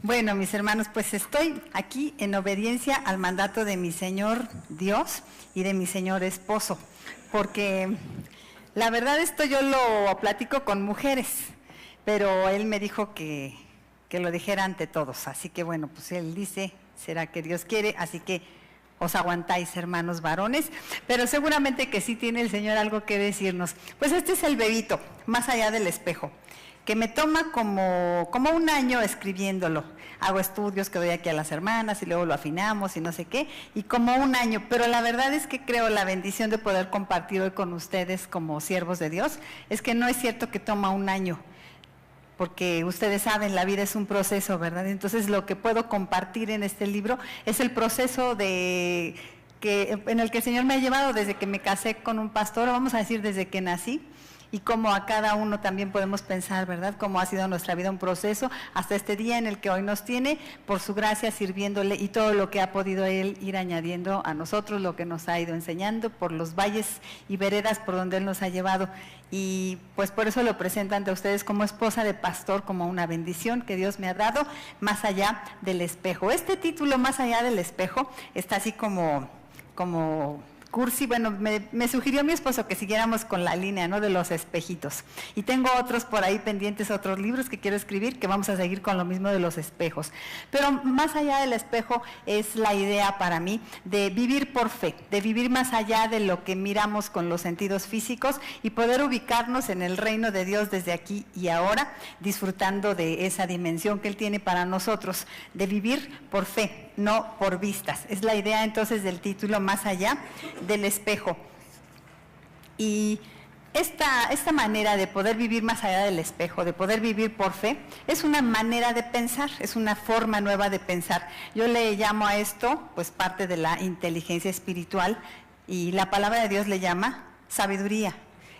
Bueno, mis hermanos, pues estoy aquí en obediencia al mandato de mi Señor Dios y de mi Señor esposo, porque la verdad esto yo lo platico con mujeres, pero Él me dijo que lo dijera ante todos, así que bueno, pues Él dice, será que Dios quiere, así que os aguantáis, hermanos varones, pero seguramente que sí tiene el Señor algo que decirnos. Pues este es el bebito, más allá del espejo, que me toma como un año escribiéndolo. Hago estudios que doy aquí a las hermanas y luego lo afinamos y no sé qué, y como un año, pero la verdad es que creo la bendición de poder compartir hoy con ustedes como siervos de Dios, es que no es cierto que toma un año, porque ustedes saben, la vida es un proceso, ¿verdad? Entonces lo que puedo compartir en este libro es el proceso en el que el Señor me ha llevado desde que me casé con un pastor, vamos a decir desde que nací, y cómo a cada uno también podemos pensar, ¿verdad?, cómo ha sido nuestra vida un proceso hasta este día en el que hoy nos tiene, por su gracia sirviéndole y todo lo que ha podido Él ir añadiendo a nosotros, lo que nos ha ido enseñando, por los valles y veredas por donde Él nos ha llevado. Y pues por eso lo presento ante ustedes como esposa de pastor, como una bendición que Dios me ha dado, más allá del espejo. Este título, Más allá del espejo, está así como cursi. Bueno, me sugirió mi esposo que siguiéramos con la línea, ¿no?, de los espejitos. Y tengo otros por ahí pendientes, otros libros que quiero escribir, que vamos a seguir con lo mismo de los espejos. Pero más allá del espejo es la idea para mí de vivir por fe, de vivir más allá de lo que miramos con los sentidos físicos y poder ubicarnos en el reino de Dios desde aquí y ahora, disfrutando de esa dimensión que Él tiene para nosotros, de vivir por fe, no por vistas. Es la idea entonces del título, Más allá del espejo. Y esta manera de poder vivir más allá del espejo, de poder vivir por fe, es una manera de pensar, es una forma nueva de pensar. Yo le llamo a esto, pues, parte de la inteligencia espiritual, y la palabra de Dios le llama sabiduría.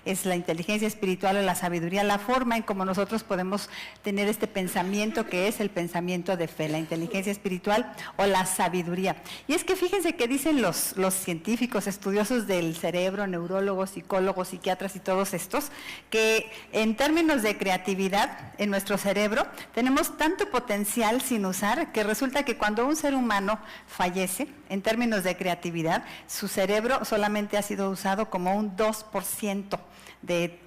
Es la inteligencia espiritual o la sabiduría, la forma en cómo nosotros podemos tener este pensamiento que es el pensamiento de fe, la inteligencia espiritual o la sabiduría. Y es que fíjense que dicen los científicos, estudiosos del cerebro, neurólogos, psicólogos, psiquiatras y todos estos, que en términos de creatividad en nuestro cerebro tenemos tanto potencial sin usar que resulta que cuando un ser humano fallece, en términos de creatividad, su cerebro solamente ha sido usado como un 2% de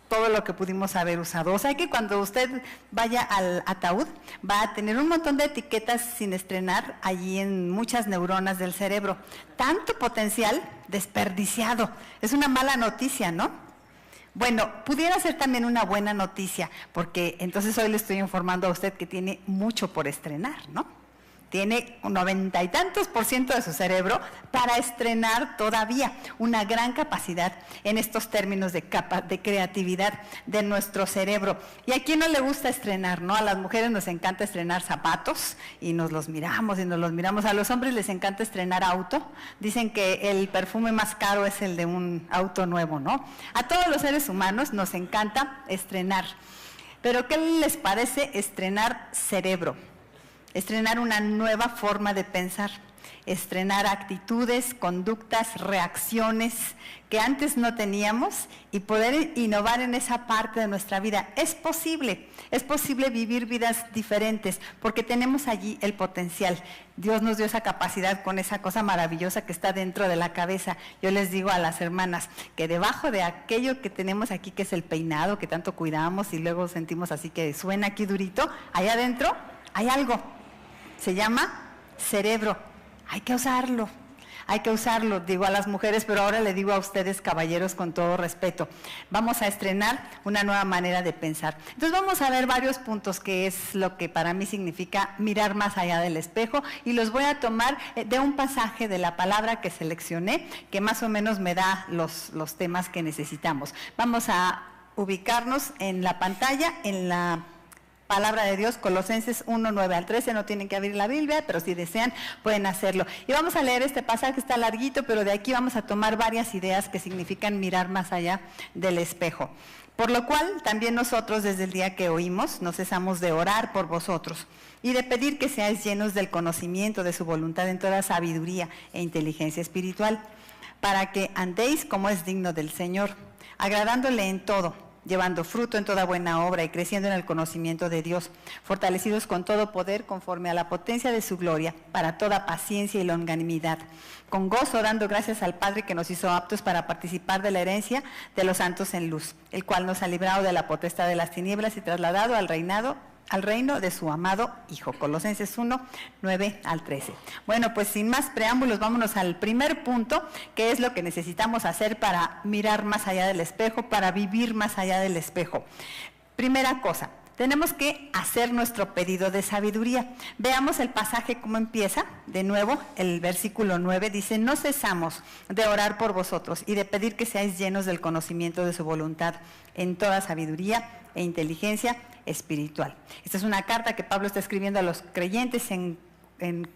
todo lo que pudimos haber usado. O sea que cuando usted vaya al ataúd, va a tener un montón de etiquetas sin estrenar allí en muchas neuronas del cerebro. Tanto potencial desperdiciado. Es una mala noticia, ¿no? Bueno, pudiera ser también una buena noticia, porque entonces hoy le estoy informando a usted que tiene mucho por estrenar, ¿no? Tiene un 90 y tantos % de su cerebro para estrenar todavía, una gran capacidad en estos términos de creatividad de nuestro cerebro. ¿Y a quién no le gusta estrenar, no? A las mujeres nos encanta estrenar zapatos y nos los miramos y nos los miramos. A los hombres les encanta estrenar auto. Dicen que el perfume más caro es el de un auto nuevo, ¿no? A todos los seres humanos nos encanta estrenar. Pero ¿qué les parece estrenar cerebro? Estrenar una nueva forma de pensar, estrenar actitudes, conductas, reacciones que antes no teníamos y poder innovar en esa parte de nuestra vida. Es posible vivir vidas diferentes porque tenemos allí el potencial. Dios nos dio esa capacidad con esa cosa maravillosa que está dentro de la cabeza. Yo les digo a las hermanas que debajo de aquello que tenemos aquí, que es el peinado, que tanto cuidamos y luego sentimos así que suena aquí durito, allá adentro hay algo. Se llama cerebro. Hay que usarlo, digo a las mujeres, pero ahora le digo a ustedes, caballeros, con todo respeto. Vamos a estrenar una nueva manera de pensar. Entonces vamos a ver varios puntos que es lo que para mí significa mirar más allá del espejo, y los voy a tomar de un pasaje de la palabra que seleccioné, que más o menos me da los temas que necesitamos. Vamos a ubicarnos en la pantalla, en la palabra de Dios, Colosenses 1, 9 al 13, no tienen que abrir la Biblia, pero si desean pueden hacerlo. Y vamos a leer este pasaje, está larguito, pero de aquí vamos a tomar varias ideas que significan mirar más allá del espejo. Por lo cual, también nosotros desde el día que oímos, no cesamos de orar por vosotros y de pedir que seáis llenos del conocimiento de su voluntad en toda sabiduría e inteligencia espiritual, para que andéis como es digno del Señor, agradándole en todo, llevando fruto en toda buena obra y creciendo en el conocimiento de Dios, fortalecidos con todo poder conforme a la potencia de su gloria, para toda paciencia y longanimidad, con gozo dando gracias al Padre que nos hizo aptos para participar de la herencia de los santos en luz, el cual nos ha librado de la potestad de las tinieblas y trasladado al reino de su amado Hijo. Colosenses 1, 9 al 13. Bueno, pues sin más preámbulos, vámonos al primer punto, que es lo que necesitamos hacer para mirar más allá del espejo, para vivir más allá del espejo. Primera cosa, tenemos que hacer nuestro pedido de sabiduría. Veamos el pasaje cómo empieza. De nuevo, el versículo 9 dice: no cesamos de orar por vosotros y de pedir que seáis llenos del conocimiento de su voluntad en toda sabiduría e inteligencia espiritual. Esta es una carta que Pablo está escribiendo a los creyentes en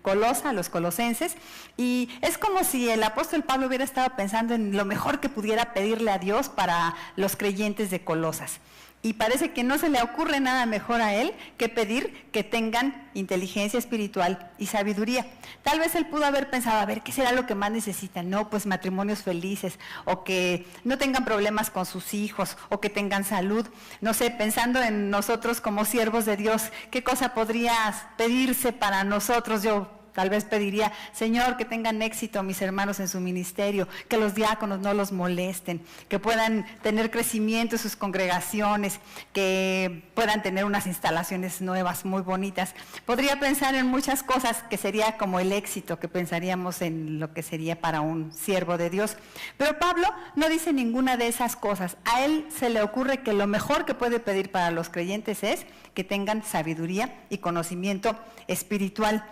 Colosa, a los colosenses, y es como si el apóstol Pablo hubiera estado pensando en lo mejor que pudiera pedirle a Dios para los creyentes de Colosas. Y parece que no se le ocurre nada mejor a él que pedir que tengan inteligencia espiritual y sabiduría. Tal vez él pudo haber pensado, a ver, ¿qué será lo que más necesitan? No, pues matrimonios felices, o que no tengan problemas con sus hijos, o que tengan salud. No sé, pensando en nosotros como siervos de Dios, ¿qué cosa podría pedirse para nosotros? Yo tal vez pediría: Señor, que tengan éxito mis hermanos en su ministerio, que los diáconos no los molesten, que puedan tener crecimiento en sus congregaciones, que puedan tener unas instalaciones nuevas, muy bonitas. Podría pensar en muchas cosas que sería como el éxito que pensaríamos en lo que sería para un siervo de Dios. Pero Pablo no dice ninguna de esas cosas. A él se le ocurre que lo mejor que puede pedir para los creyentes es que tengan sabiduría y conocimiento espiritual.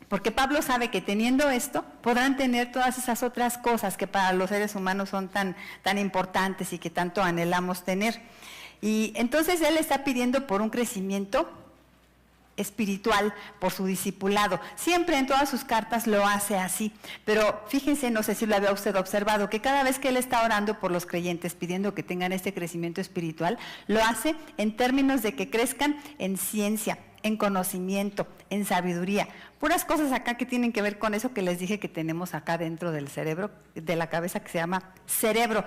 Porque Pablo sabe que teniendo esto, podrán tener todas esas otras cosas que para los seres humanos son tan importantes y que tanto anhelamos tener. Y entonces él está pidiendo por un crecimiento espiritual, por su discipulado. Siempre en todas sus cartas lo hace así. Pero fíjense, no sé si lo había usted observado, que cada vez que él está orando por los creyentes, pidiendo que tengan este crecimiento espiritual, lo hace en términos de que crezcan en ciencia, en conocimiento, en sabiduría. Puras cosas acá que tienen que ver con eso que les dije que tenemos acá dentro del cerebro, de la cabeza, que se llama cerebro.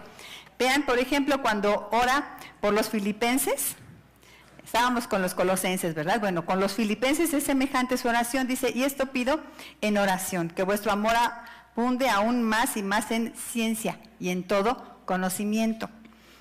Vean, por ejemplo, cuando ora por los filipenses, estábamos con los colosenses, ¿verdad? Bueno, con los filipenses es semejante su oración, dice: y esto pido en oración, que vuestro amor abunde aún más y más en ciencia y en todo conocimiento.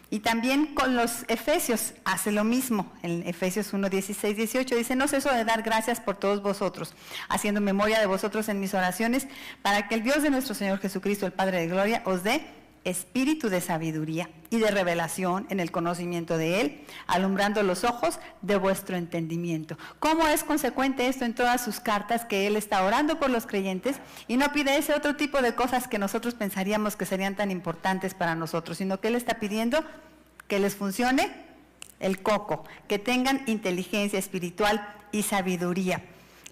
Y también con los efesios hace lo mismo. En Efesios 1, 16, 18 dice: no ceso de dar gracias por todos vosotros, haciendo memoria de vosotros en mis oraciones, para que el Dios de nuestro Señor Jesucristo, el Padre de gloria, os dé espíritu de sabiduría y de revelación en el conocimiento de Él, alumbrando los ojos de vuestro entendimiento. ¿Cómo es consecuente esto en todas sus cartas? Que Él está orando por los creyentes y no pide ese otro tipo de cosas que nosotros pensaríamos que serían tan importantes para nosotros, sino que Él está pidiendo que les funcione el coco, que tengan inteligencia espiritual y sabiduría.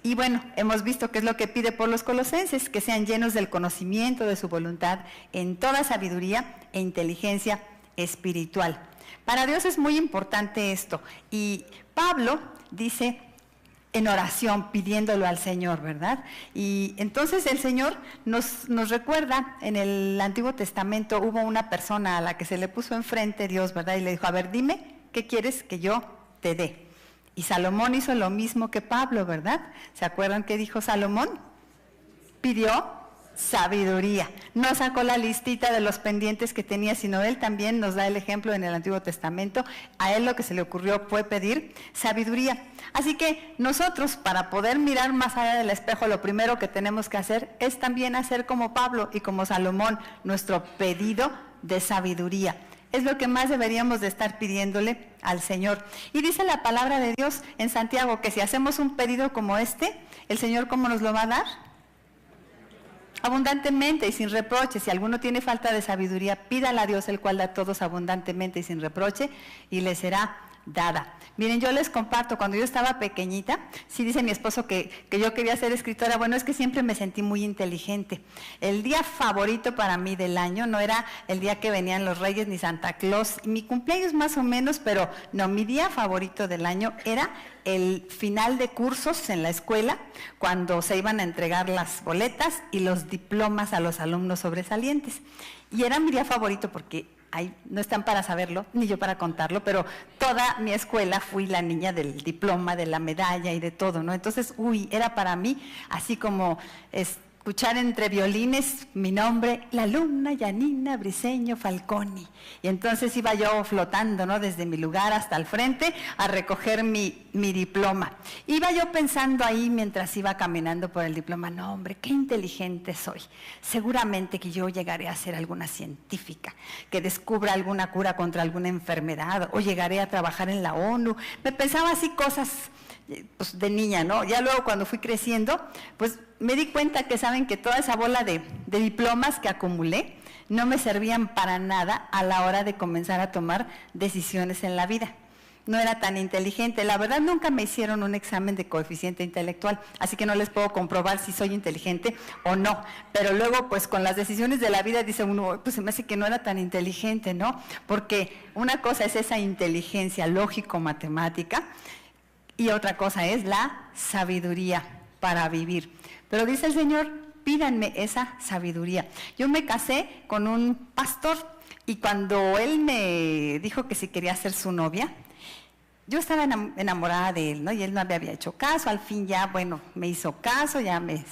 Y bueno, hemos visto qué es lo que pide por los colosenses: que sean llenos del conocimiento de su voluntad en toda sabiduría e inteligencia espiritual. Para Dios es muy importante esto. Y Pablo dice en oración, pidiéndolo al Señor, ¿verdad? Y entonces el Señor nos recuerda, en el Antiguo Testamento hubo una persona a la que se le puso enfrente Dios, ¿verdad? Y le dijo: a ver, dime, ¿qué quieres que yo te dé? Y Salomón hizo lo mismo que Pablo, ¿verdad? ¿Se acuerdan qué dijo Salomón? Pidió sabiduría. No sacó la listita de los pendientes que tenía, sino él también nos da el ejemplo en el Antiguo Testamento. A él lo que se le ocurrió fue pedir sabiduría. Así que nosotros, para poder mirar más allá del espejo, lo primero que tenemos que hacer es también hacer como Pablo y como Salomón, nuestro pedido de sabiduría. Es lo que más deberíamos de estar pidiéndole al Señor. Y dice la palabra de Dios en Santiago que si hacemos un pedido como este, el Señor, ¿cómo nos lo va a dar? Abundantemente y sin reproche. Si alguno tiene falta de sabiduría, pídala a Dios, el cual da a todos abundantemente y sin reproche, y le será dada. Miren, yo les comparto, cuando yo estaba pequeñita, sí dice mi esposo que yo quería ser escritora. Bueno, es que siempre me sentí muy inteligente. El día favorito para mí del año no era el día que venían los Reyes ni Santa Claus, mi cumpleaños más o menos, pero no, mi día favorito del año era el final de cursos en la escuela, cuando se iban a entregar las boletas y los diplomas a los alumnos sobresalientes. Y era mi día favorito porque Ay, no están para saberlo, ni yo para contarlo, pero toda mi escuela fui la niña del diploma, de la medalla y de todo, ¿no? Entonces, era para mí así como escuchar entre violines mi nombre, la alumna Yanina Briceño Falconi. Y entonces iba yo flotando, ¿no? Desde mi lugar hasta el frente a recoger mi diploma. Iba yo pensando ahí mientras iba caminando por el diploma, no, hombre, qué inteligente soy. Seguramente que yo llegaré a ser alguna científica, que descubra alguna cura contra alguna enfermedad, o llegaré a trabajar en la ONU. Me pensaba así cosas pues, de niña, ¿no? Ya luego cuando fui creciendo, pues me di cuenta que saben que toda esa bola de diplomas que acumulé no me servían para nada a la hora de comenzar a tomar decisiones en la vida. No era tan inteligente. La verdad, nunca me hicieron un examen de coeficiente intelectual, así que no les puedo comprobar si soy inteligente o no. Pero luego, pues con las decisiones de la vida dice uno, pues se me hace que no era tan inteligente, ¿no? Porque una cosa es esa inteligencia lógico-matemática y otra cosa es la sabiduría para vivir. Pero dice el Señor, pídanme esa sabiduría. Yo me casé con un pastor y cuando él me dijo que si quería ser su novia, yo estaba enamorada de él, ¿no? Y él no me había hecho caso, al fin ya, bueno, me hizo caso,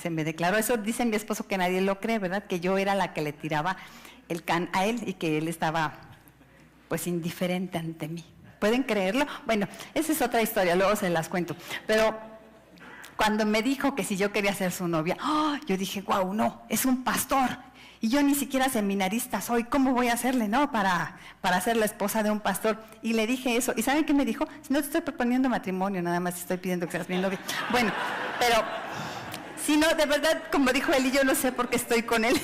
se me declaró. Eso dice mi esposo que nadie lo cree, ¿verdad? Que yo era la que le tiraba el can a él y que él estaba, pues, indiferente ante mí. ¿Pueden creerlo? Bueno, esa es otra historia, luego se las cuento. Pero cuando me dijo que si yo quería ser su novia, yo dije, guau, no, es un pastor. Y yo ni siquiera seminarista soy, ¿cómo voy a hacerle, no? Para ser la esposa de un pastor. Y le dije eso. ¿Y saben qué me dijo? Si no te estoy proponiendo matrimonio, nada más estoy pidiendo que seas mi novia. Bueno, pero si no, de verdad, como dijo él, y yo no sé por qué estoy con él.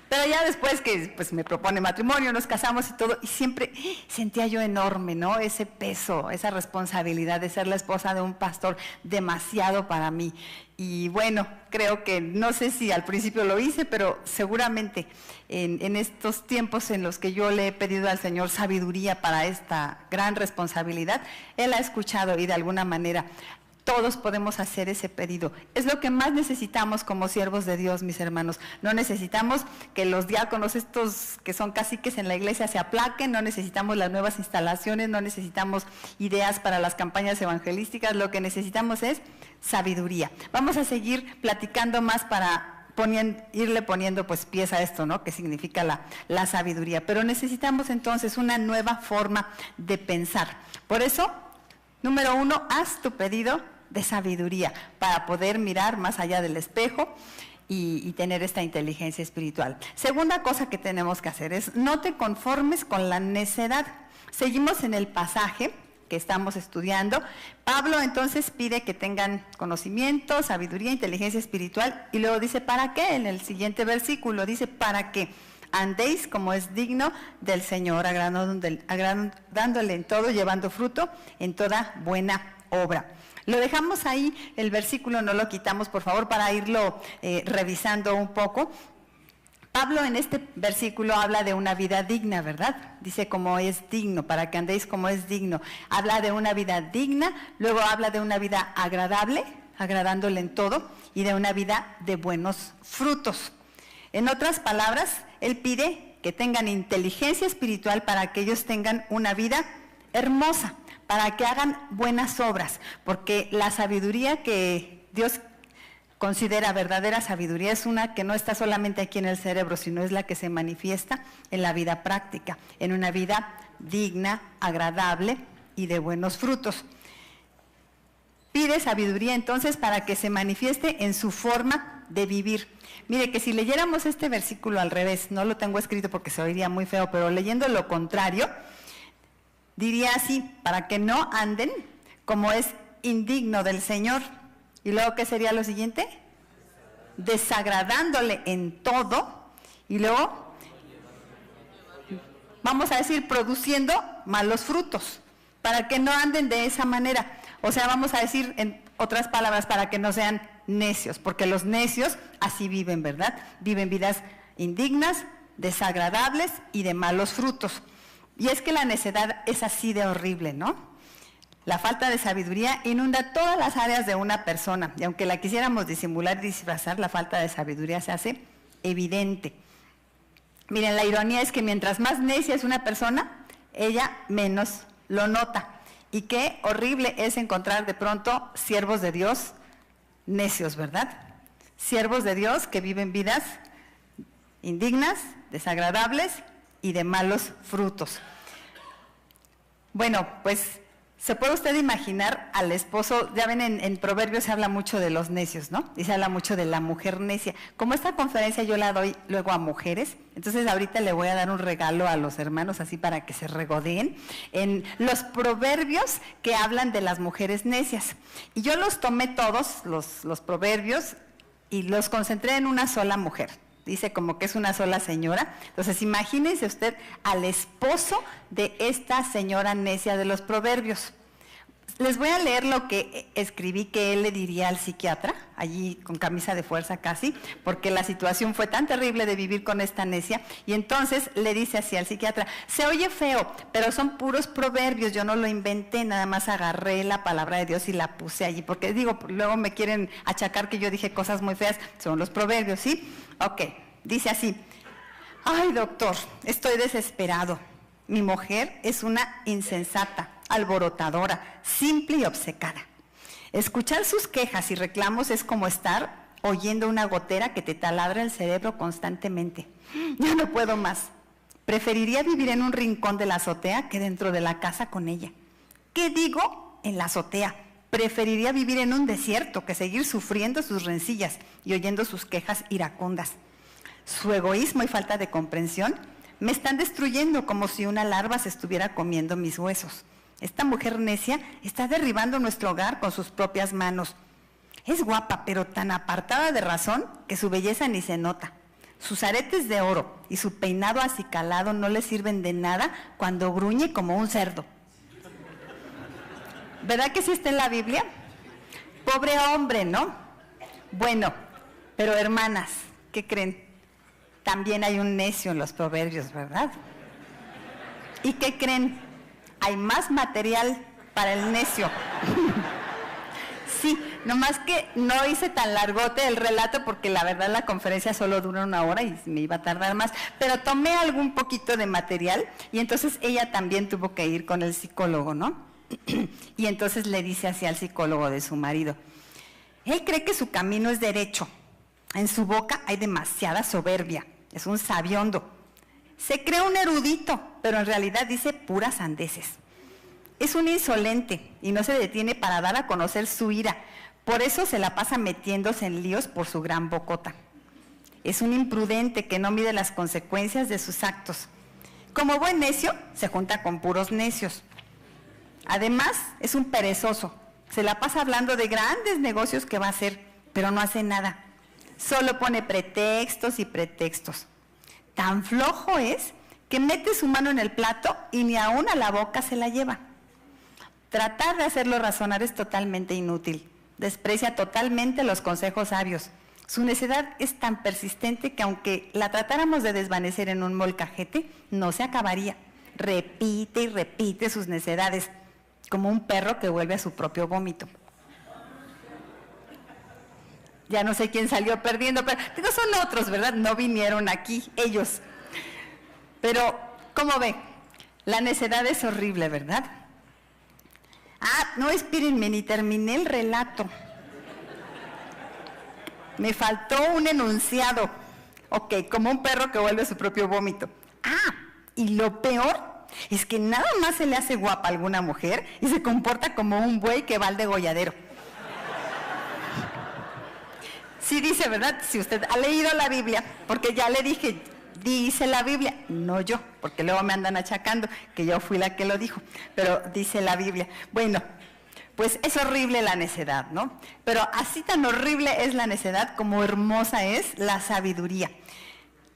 Pero ya después que pues, me propone matrimonio, nos casamos y todo, y siempre sentía yo enorme, ¿no? Ese peso, esa responsabilidad de ser la esposa de un pastor, demasiado para mí. Y bueno, creo que, no sé si al principio lo hice, pero seguramente en estos tiempos en los que yo le he pedido al Señor sabiduría para esta gran responsabilidad, Él ha escuchado y de alguna manera todos podemos hacer ese pedido. Es lo que más necesitamos como siervos de Dios, mis hermanos. No necesitamos que los diáconos, estos que son caciques en la iglesia, se aplaquen, no necesitamos las nuevas instalaciones, no necesitamos ideas para las campañas evangelísticas, lo que necesitamos es sabiduría. Vamos a seguir platicando más para irle poniendo pues pies a esto, ¿no? Que significa la sabiduría. Pero necesitamos entonces una nueva forma de pensar. Por eso, número 1, haz tu pedido de sabiduría para poder mirar más allá del espejo y tener esta inteligencia espiritual. Segunda cosa que tenemos que hacer es no te conformes con la necedad. Seguimos en el pasaje que estamos estudiando. Pablo entonces pide que tengan conocimiento, sabiduría, inteligencia espiritual y luego dice ¿para qué? En el siguiente versículo dice ¿para qué? Andéis como es digno del Señor, agradándole en todo, llevando fruto en toda buena obra. Lo dejamos ahí, el versículo no lo quitamos, por favor, para irlo revisando un poco. Pablo en este versículo habla de una vida digna, ¿verdad? Dice como es digno, para que andéis como es digno. Habla de una vida digna, luego habla de una vida agradable, agradándole en todo, y de una vida de buenos frutos. En otras palabras, él pide que tengan inteligencia espiritual para que ellos tengan una vida hermosa, para que hagan buenas obras, porque la sabiduría que Dios considera verdadera sabiduría es una que no está solamente aquí en el cerebro, sino es la que se manifiesta en la vida práctica, en una vida digna, agradable y de buenos frutos. Pide sabiduría entonces para que se manifieste en su forma de vivir. Mire que si leyéramos este versículo al revés, no lo tengo escrito porque se oiría muy feo, pero leyendo lo contrario, diría así, para que no anden como es indigno del Señor. ¿Y luego qué sería lo siguiente? Desagradándole en todo. Y luego, vamos a decir, produciendo malos frutos, para que no anden de esa manera. O sea, vamos a decir en otras palabras, para que no sean necios, porque los necios así viven, ¿verdad? Viven vidas indignas, desagradables y de malos frutos. Y es que la necedad es así de horrible, ¿no? La falta de sabiduría inunda todas las áreas de una persona, y aunque la quisiéramos disimular y disfrazar, la falta de sabiduría se hace evidente. Miren, la ironía es que mientras más necia es una persona, ella menos lo nota. Y qué horrible es encontrar de pronto siervos de Dios necios, ¿verdad? Siervos de Dios que viven vidas indignas, desagradables y de malos frutos. Bueno, pues se puede usted imaginar al esposo, ya ven en Proverbios se habla mucho de los necios, ¿no? Y se habla mucho de la mujer necia. Como esta conferencia yo la doy luego a mujeres, entonces ahorita le voy a dar un regalo a los hermanos así para que se regodeen en los proverbios que hablan de las mujeres necias. Y yo los tomé todos, los proverbios, y los concentré en una sola mujer. Dice como que es una sola señora. Entonces imagínense usted al esposo de esta señora necia de los proverbios. Les voy a leer lo que escribí que él le diría al psiquiatra, allí con camisa de fuerza casi, porque la situación fue tan terrible de vivir con esta necia, y entonces le dice así al psiquiatra: se oye feo, pero son puros proverbios, yo no lo inventé, nada más agarré la palabra de Dios y la puse allí, porque digo, luego me quieren achacar que yo dije cosas muy feas, son los proverbios, ¿sí? Ok, dice así: ay, doctor, estoy desesperado, mi mujer es una insensata, alborotadora, simple y obcecada. Escuchar sus quejas y reclamos es como estar oyendo una gotera que te taladra el cerebro constantemente. Ya no puedo más. Preferiría vivir en un rincón de la azotea que dentro de la casa con ella. ¿Qué digo? En la azotea. Preferiría vivir en un desierto que seguir sufriendo sus rencillas y oyendo sus quejas iracundas. Su egoísmo y falta de comprensión me están destruyendo como si una larva se estuviera comiendo mis huesos. Esta mujer necia está derribando nuestro hogar con sus propias manos. Es guapa, pero tan apartada de razón que su belleza ni se nota. Sus aretes de oro y su peinado acicalado no le sirven de nada cuando gruñe como un cerdo. ¿Verdad que sí está en la Biblia? Pobre hombre, ¿no? Bueno, pero hermanas, ¿qué creen? También hay un necio en los proverbios, ¿verdad? ¿Y qué creen? Hay más material para el necio. Sí, nomás que no hice tan largote el relato porque la verdad la conferencia solo dura 1 hora y me iba a tardar más, pero tomé algún poquito de material y entonces ella también tuvo que ir con el psicólogo, ¿no? Y entonces le dice así al psicólogo de su marido: él cree que su camino es derecho, en su boca hay demasiada soberbia, es un sabiondo. Se cree un erudito, pero en realidad dice puras sandeces. Es un insolente y no se detiene para dar a conocer su ira. Por eso se la pasa metiéndose en líos por su gran bocota. Es un imprudente que no mide las consecuencias de sus actos. Como buen necio, se junta con puros necios. Además, es un perezoso. Se la pasa hablando de grandes negocios que va a hacer, pero no hace nada. Solo pone pretextos y pretextos. Tan flojo es que mete su mano en el plato y ni aún a la boca se la lleva. Tratar de hacerlo razonar es totalmente inútil. Desprecia totalmente los consejos sabios. Su necedad es tan persistente que aunque la tratáramos de desvanecer en un molcajete, no se acabaría. Repite y repite sus necedades, como un perro que vuelve a su propio vómito. Ya no sé quién salió perdiendo, pero digo, son otros, ¿verdad? No vinieron aquí, ellos. Pero, ¿cómo ve? La necedad es horrible, ¿verdad? Ah, no, espérenme, ni terminé el relato. Me faltó un enunciado. Ok, como un perro que vuelve a su propio vómito. Ah, y lo peor es que nada más se le hace guapa a alguna mujer y se comporta como un buey que va al degolladero. Sí dice, ¿verdad? Si usted ha leído la Biblia, porque ya le dije, dice la Biblia, no yo, porque luego me andan achacando que yo fui la que lo dijo, pero dice la Biblia. Bueno, pues es horrible la necedad, ¿no? Pero así tan horrible es la necedad como hermosa es la sabiduría.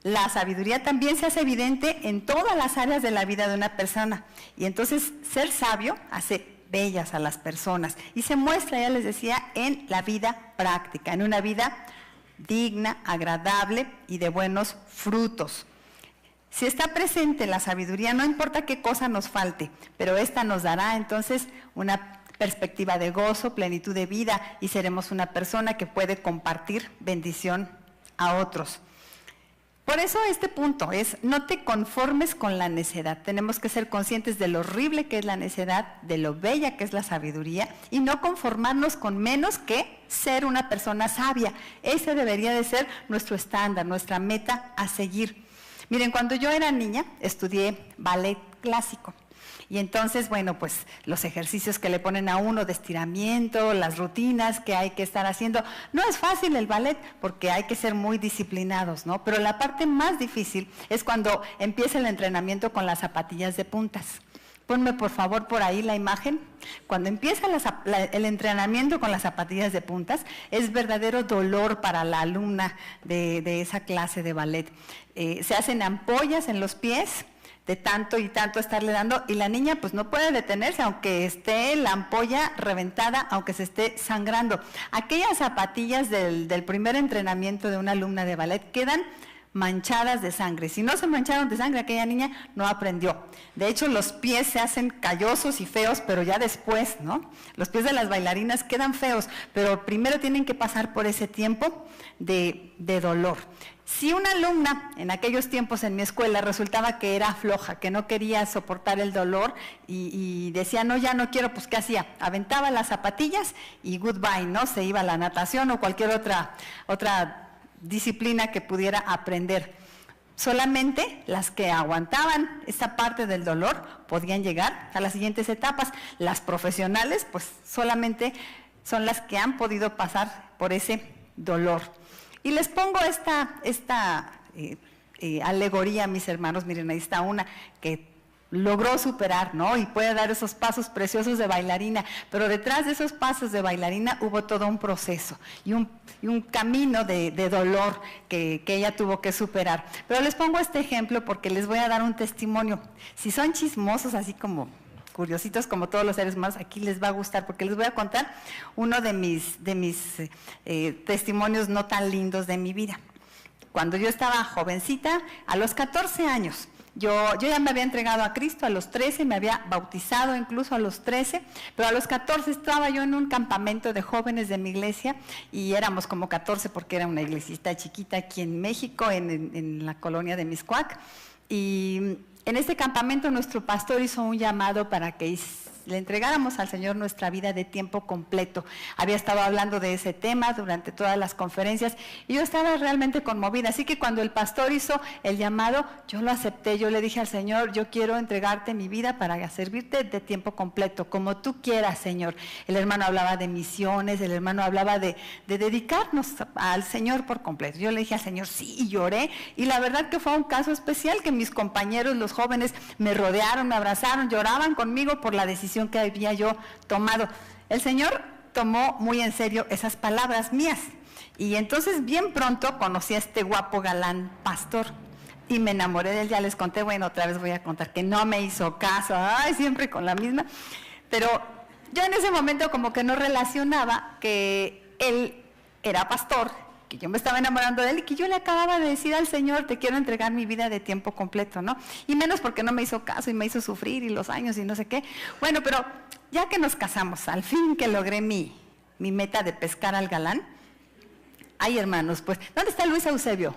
La sabiduría también se hace evidente en todas las áreas de la vida de una persona. Y entonces ser sabio hace bellas a las personas y se muestra, ya les decía, en la vida práctica, en una vida digna, agradable y de buenos frutos. Si está presente la sabiduría, no importa qué cosa nos falte, pero esta nos dará entonces una perspectiva de gozo, plenitud de vida y seremos una persona que puede compartir bendición a otros. Por eso este punto es, no te conformes con la necedad. Tenemos que ser conscientes de lo horrible que es la necedad, de lo bella que es la sabiduría, y no conformarnos con menos que ser una persona sabia. Ese debería de ser nuestro estándar, nuestra meta a seguir. Miren, cuando yo era niña, estudié ballet clásico. Y entonces, bueno, pues los ejercicios que le ponen a uno de estiramiento, las rutinas que hay que estar haciendo. No es fácil el ballet porque hay que ser muy disciplinados, ¿no? Pero la parte más difícil es cuando empieza el entrenamiento con las zapatillas de puntas. Ponme por favor por ahí la imagen. Cuando empieza el entrenamiento con las zapatillas de puntas, es verdadero dolor para la alumna de esa clase de ballet. Se hacen ampollas en los pies, de tanto y tanto estarle dando, y la niña pues no puede detenerse, aunque esté la ampolla reventada, aunque se esté sangrando. Aquellas zapatillas del primer entrenamiento de una alumna de ballet quedan manchadas de sangre. Si no se mancharon de sangre, aquella niña no aprendió. De hecho, los pies se hacen callosos y feos, pero ya después, ¿no? Los pies de las bailarinas quedan feos, pero primero tienen que pasar por ese tiempo de dolor. Si una alumna en aquellos tiempos en mi escuela resultaba que era floja, que no quería soportar el dolor y decía, no, ya no quiero, pues ¿qué hacía? Aventaba las zapatillas y goodbye, ¿no? Se iba a la natación o cualquier otra disciplina que pudiera aprender. Solamente las que aguantaban esta parte del dolor podían llegar a las siguientes etapas. Las profesionales, pues solamente son las que han podido pasar por ese dolor. Y les pongo esta alegoría, mis hermanos. Miren, ahí está una que logró superar, ¿no? Y puede dar esos pasos preciosos de bailarina, pero detrás de esos pasos de bailarina hubo todo un proceso y un camino de dolor que ella tuvo que superar. Pero les pongo este ejemplo porque les voy a dar un testimonio. Si son chismosos, así como curiositos como todos los seres humanos, aquí les va a gustar porque les voy a contar uno de mis testimonios no tan lindos de mi vida. Cuando yo estaba jovencita, a los 14 años, yo ya me había entregado a Cristo a los 13, me había bautizado incluso a los 13, pero a los 14 estaba yo en un campamento de jóvenes de mi iglesia y éramos como 14 porque era una iglesita chiquita aquí en México, en la colonia de Mixcoac. Y en este campamento nuestro pastor hizo un llamado para que le entregáramos al Señor nuestra vida de tiempo completo. Había estado hablando de ese tema durante todas las conferencias y yo estaba realmente conmovida. Así que cuando el pastor hizo el llamado, yo lo acepté. Yo le dije al Señor, yo quiero entregarte mi vida para servirte de tiempo completo, como tú quieras, Señor. El hermano hablaba de misiones, el hermano hablaba de dedicarnos al Señor por completo. Yo le dije al Señor, sí, y lloré. Y la verdad que fue un caso especial que mis compañeros, los jóvenes, me rodearon, me abrazaron, lloraban conmigo por la decisión que había yo tomado. El Señor tomó muy en serio esas palabras mías y entonces bien pronto conocí a este guapo galán pastor y me enamoré de él. Ya les conté, bueno, otra vez voy a contar que no me hizo caso, ay, siempre con la misma, pero yo en ese momento como que no relacionaba que él era pastor, que yo me estaba enamorando de él y que yo le acababa de decir al Señor, te quiero entregar mi vida de tiempo completo, ¿no? Y menos porque no me hizo caso y me hizo sufrir y los años y no sé qué. Bueno, pero ya que nos casamos, al fin que logré mi meta de pescar al galán, ay, hermanos, pues, ¿dónde está Luis Eusebio?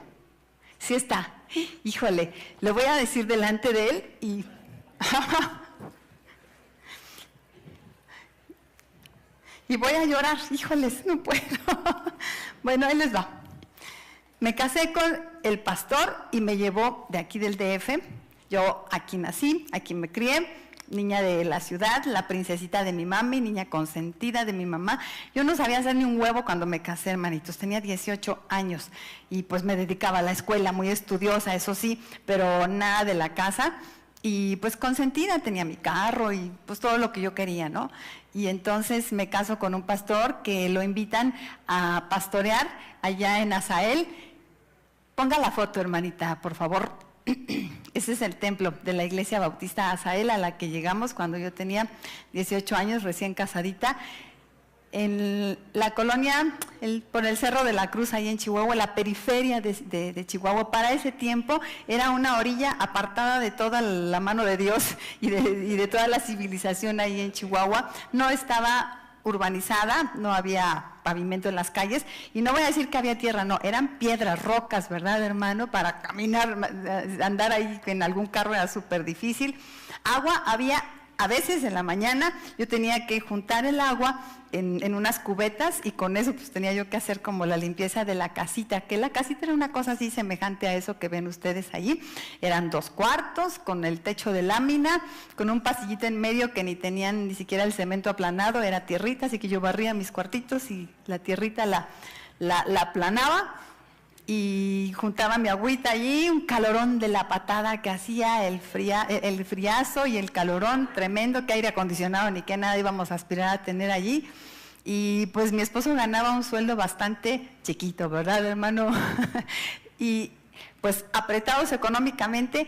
Sí está. Híjole, lo voy a decir delante de él y... y voy a llorar, híjoles, no puedo. Bueno, ahí les va. Me casé con el pastor y me llevó de aquí del DF. Yo aquí nací, aquí me crié, niña de la ciudad, la princesita de mi mami, niña consentida de mi mamá. Yo no sabía hacer ni un huevo cuando me casé, hermanitos. Tenía 18 años y pues me dedicaba a la escuela, muy estudiosa, eso sí, pero nada de la casa. Y pues consentida, tenía mi carro y pues todo lo que yo quería, ¿no? Y entonces me caso con un pastor que lo invitan a pastorear allá en Azael. Ponga la foto, hermanita, por favor. Ese es el templo de la Iglesia Bautista Azael a la que llegamos cuando yo tenía 18 años, recién casadita. En la colonia, por el Cerro de la Cruz, ahí en Chihuahua, la periferia de Chihuahua, para ese tiempo era una orilla apartada de toda la mano de Dios y de toda la civilización ahí en Chihuahua. No estaba urbanizada, no había pavimento en las calles, y no voy a decir que había tierra, no, eran piedras, rocas, ¿verdad, hermano? Para caminar, andar ahí en algún carro era súper difícil. Agua había, a veces en la mañana yo tenía que juntar el agua en unas cubetas, y con eso pues tenía yo que hacer como la limpieza de la casita, que la casita era una cosa así semejante a eso que ven ustedes allí. Eran 2 cuartos, con el techo de lámina, con un pasillito en medio que ni tenían ni siquiera el cemento aplanado, era tierrita, así que yo barría mis cuartitos y la tierrita la aplanaba, y juntaba mi agüita allí, un calorón de la patada que hacía, el friazo y el calorón tremendo, que aire acondicionado ni que nada íbamos a aspirar a tener allí. Y pues mi esposo ganaba un sueldo bastante chiquito, ¿verdad, hermano? Y pues apretados económicamente,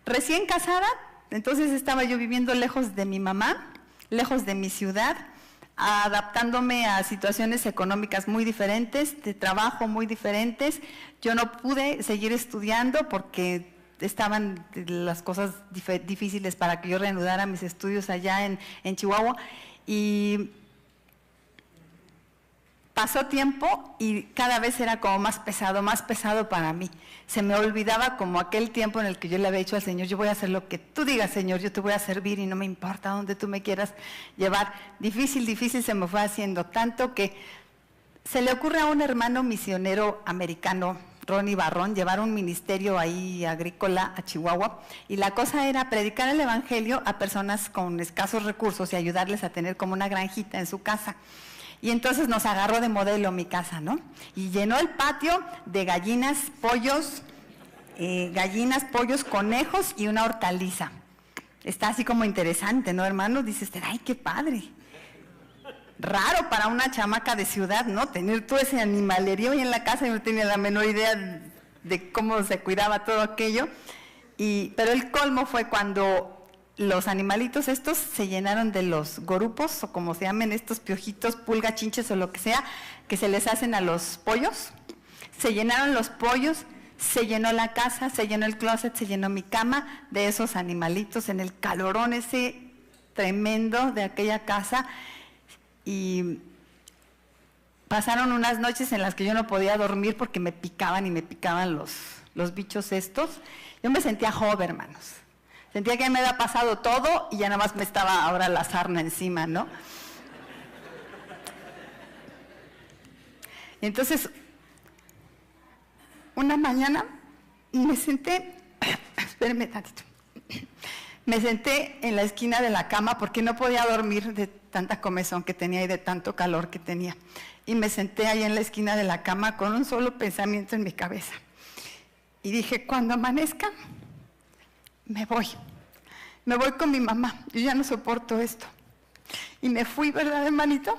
recién casada, entonces estaba yo viviendo lejos de mi mamá, lejos de mi ciudad, adaptándome a situaciones económicas muy diferentes, de trabajo muy diferentes. Yo no pude seguir estudiando porque estaban las cosas difíciles para que yo reanudara mis estudios allá en Chihuahua, y pasó tiempo y cada vez era como más pesado para mí. Se me olvidaba como aquel tiempo en el que yo le había dicho al Señor, yo voy a hacer lo que tú digas, Señor, yo te voy a servir y no me importa dónde tú me quieras llevar. Difícil se me fue haciendo, tanto que se le ocurre a un hermano misionero americano, Ronnie Barrón, llevar un ministerio ahí agrícola a Chihuahua, y la cosa era predicar el evangelio a personas con escasos recursos y ayudarles a tener como una granjita en su casa. Y entonces nos agarró de modelo mi casa, ¿no? Y llenó el patio de gallinas, pollos, conejos y una hortaliza. Está así como interesante, ¿no, hermano? Dices, ¡ay, qué padre! Raro para una chamaca de ciudad, ¿no? Tener todo ese animalerío ahí en la casa, y no tenía la menor idea de cómo se cuidaba todo aquello. Pero el colmo fue cuando los animalitos estos se llenaron de los gorupos, o como se llaman estos piojitos, pulga, chinches o lo que sea, que se les hacen a los pollos. Se llenaron los pollos, se llenó la casa, se llenó el closet, se llenó mi cama de esos animalitos en el calorón ese tremendo de aquella casa. Y pasaron unas noches en las que yo no podía dormir porque me picaban los bichos estos. Yo me sentía joven, hermanos. Sentía que me había pasado todo y ya nada más me estaba ahora la sarna encima, ¿no? Y entonces, una mañana me senté, espérenme tantito, me senté en la esquina de la cama porque no podía dormir de tanta comezón que tenía y de tanto calor que tenía. Y me senté ahí en la esquina de la cama con un solo pensamiento en mi cabeza. Y dije, cuando amanezca, me voy con mi mamá, yo ya no soporto esto. Y me fui, ¿verdad, hermanito?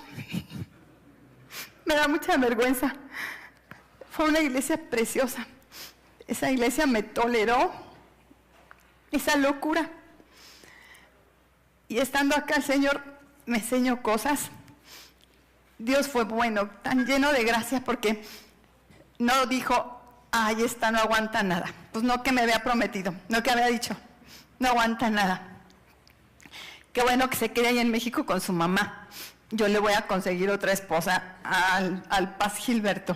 Me da mucha vergüenza. Fue una iglesia preciosa. Esa iglesia me toleró esa locura. Y estando acá el Señor me enseñó cosas. Dios fue bueno, tan lleno de gracia, porque no dijo, ay, esta no aguanta nada. Pues no que me había prometido, no que había dicho, no aguanta nada. Qué bueno que se quede ahí en México con su mamá. Yo le voy a conseguir otra esposa al Paz Gilberto.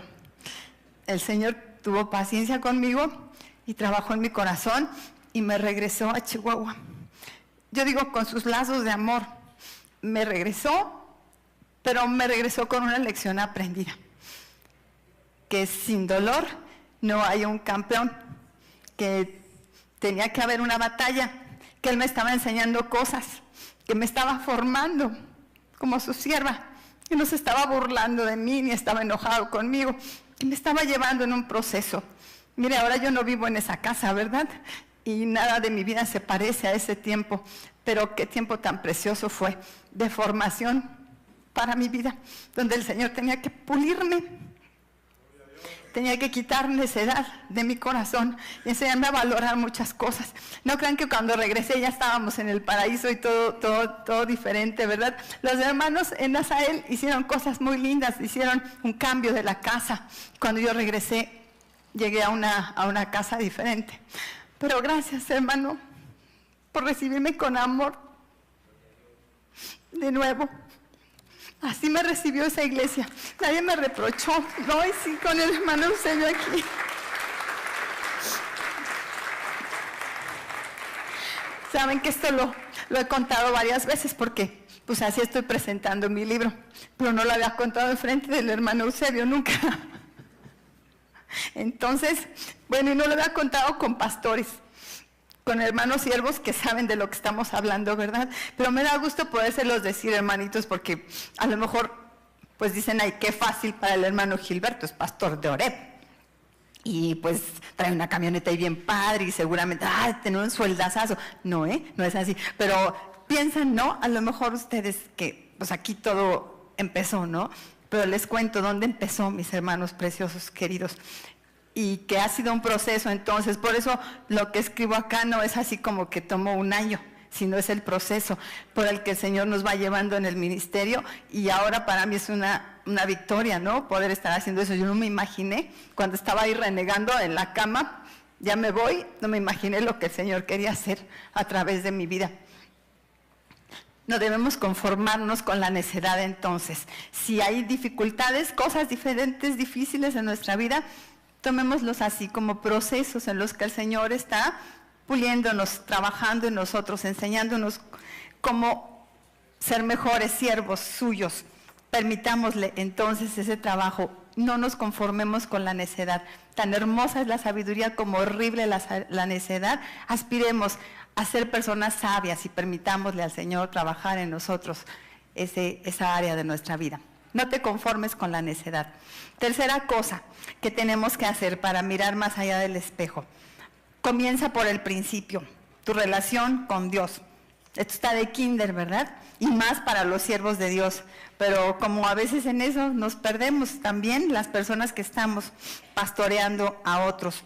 El Señor tuvo paciencia conmigo y trabajó en mi corazón y me regresó a Chihuahua. Yo digo, con sus lazos de amor, me regresó, pero me regresó con una lección aprendida. Que sin dolor no hay un campeón, que tenía que haber una batalla, que Él me estaba enseñando cosas, que me estaba formando como su sierva, que no se estaba burlando de mí, ni estaba enojado conmigo, que me estaba llevando en un proceso. Mire, ahora yo no vivo en esa casa, ¿verdad? Y nada de mi vida se parece a ese tiempo, pero qué tiempo tan precioso fue de formación para mi vida, donde el Señor tenía que pulirme, tenía que quitar necedad de mi corazón y enseñarme a valorar muchas cosas. No crean que cuando regresé ya estábamos en el paraíso y todo diferente, ¿verdad? Los hermanos en Nazael hicieron cosas muy lindas, hicieron un cambio de la casa. Cuando yo regresé, llegué a una casa diferente. Pero gracias, hermano, por recibirme con amor de nuevo. Así me recibió esa iglesia. Nadie me reprochó. No, y sí, con el hermano Eusebio aquí. Saben que esto lo he contado varias veces porque pues así estoy presentando mi libro, pero no lo había contado enfrente del hermano Eusebio nunca. Entonces, bueno, y no lo había contado con pastores, con hermanos siervos que saben de lo que estamos hablando, ¿verdad? Pero me da gusto podérselos decir, hermanitos, porque a lo mejor pues dicen, ay, qué fácil para el hermano Gilberto, es pastor de Oreb. Y pues trae una camioneta ahí bien padre y seguramente, tener un sueldazazo. No, no es así. Pero piensan, ¿no? A lo mejor ustedes que, pues aquí todo empezó, ¿no? Pero les cuento dónde empezó, mis hermanos preciosos, queridos. Y que ha sido un proceso, entonces, por eso lo que escribo acá no es así como que tomó un año, sino es el proceso por el que el Señor nos va llevando en el ministerio, y ahora para mí es una victoria, ¿no? Poder estar haciendo eso. Yo no me imaginé, cuando estaba ahí renegando en la cama, ya me voy, no me imaginé lo que el Señor quería hacer a través de mi vida. No debemos conformarnos con la necedad entonces. Si hay dificultades, cosas diferentes, difíciles en nuestra vida, tomémoslos así como procesos en los que el Señor está puliéndonos, trabajando en nosotros, enseñándonos cómo ser mejores siervos suyos. Permitámosle entonces ese trabajo, no nos conformemos con la necedad. Tan hermosa es la sabiduría como horrible la necedad. Aspiremos a ser personas sabias y permitámosle al Señor trabajar en nosotros esa área de nuestra vida. No te conformes con la necedad. Tercera cosa que tenemos que hacer para mirar más allá del espejo. Comienza por el principio, tu relación con Dios. Esto está de kinder, ¿verdad? Y más para los siervos de Dios. Pero como a veces en eso nos perdemos también las personas que estamos pastoreando a otros.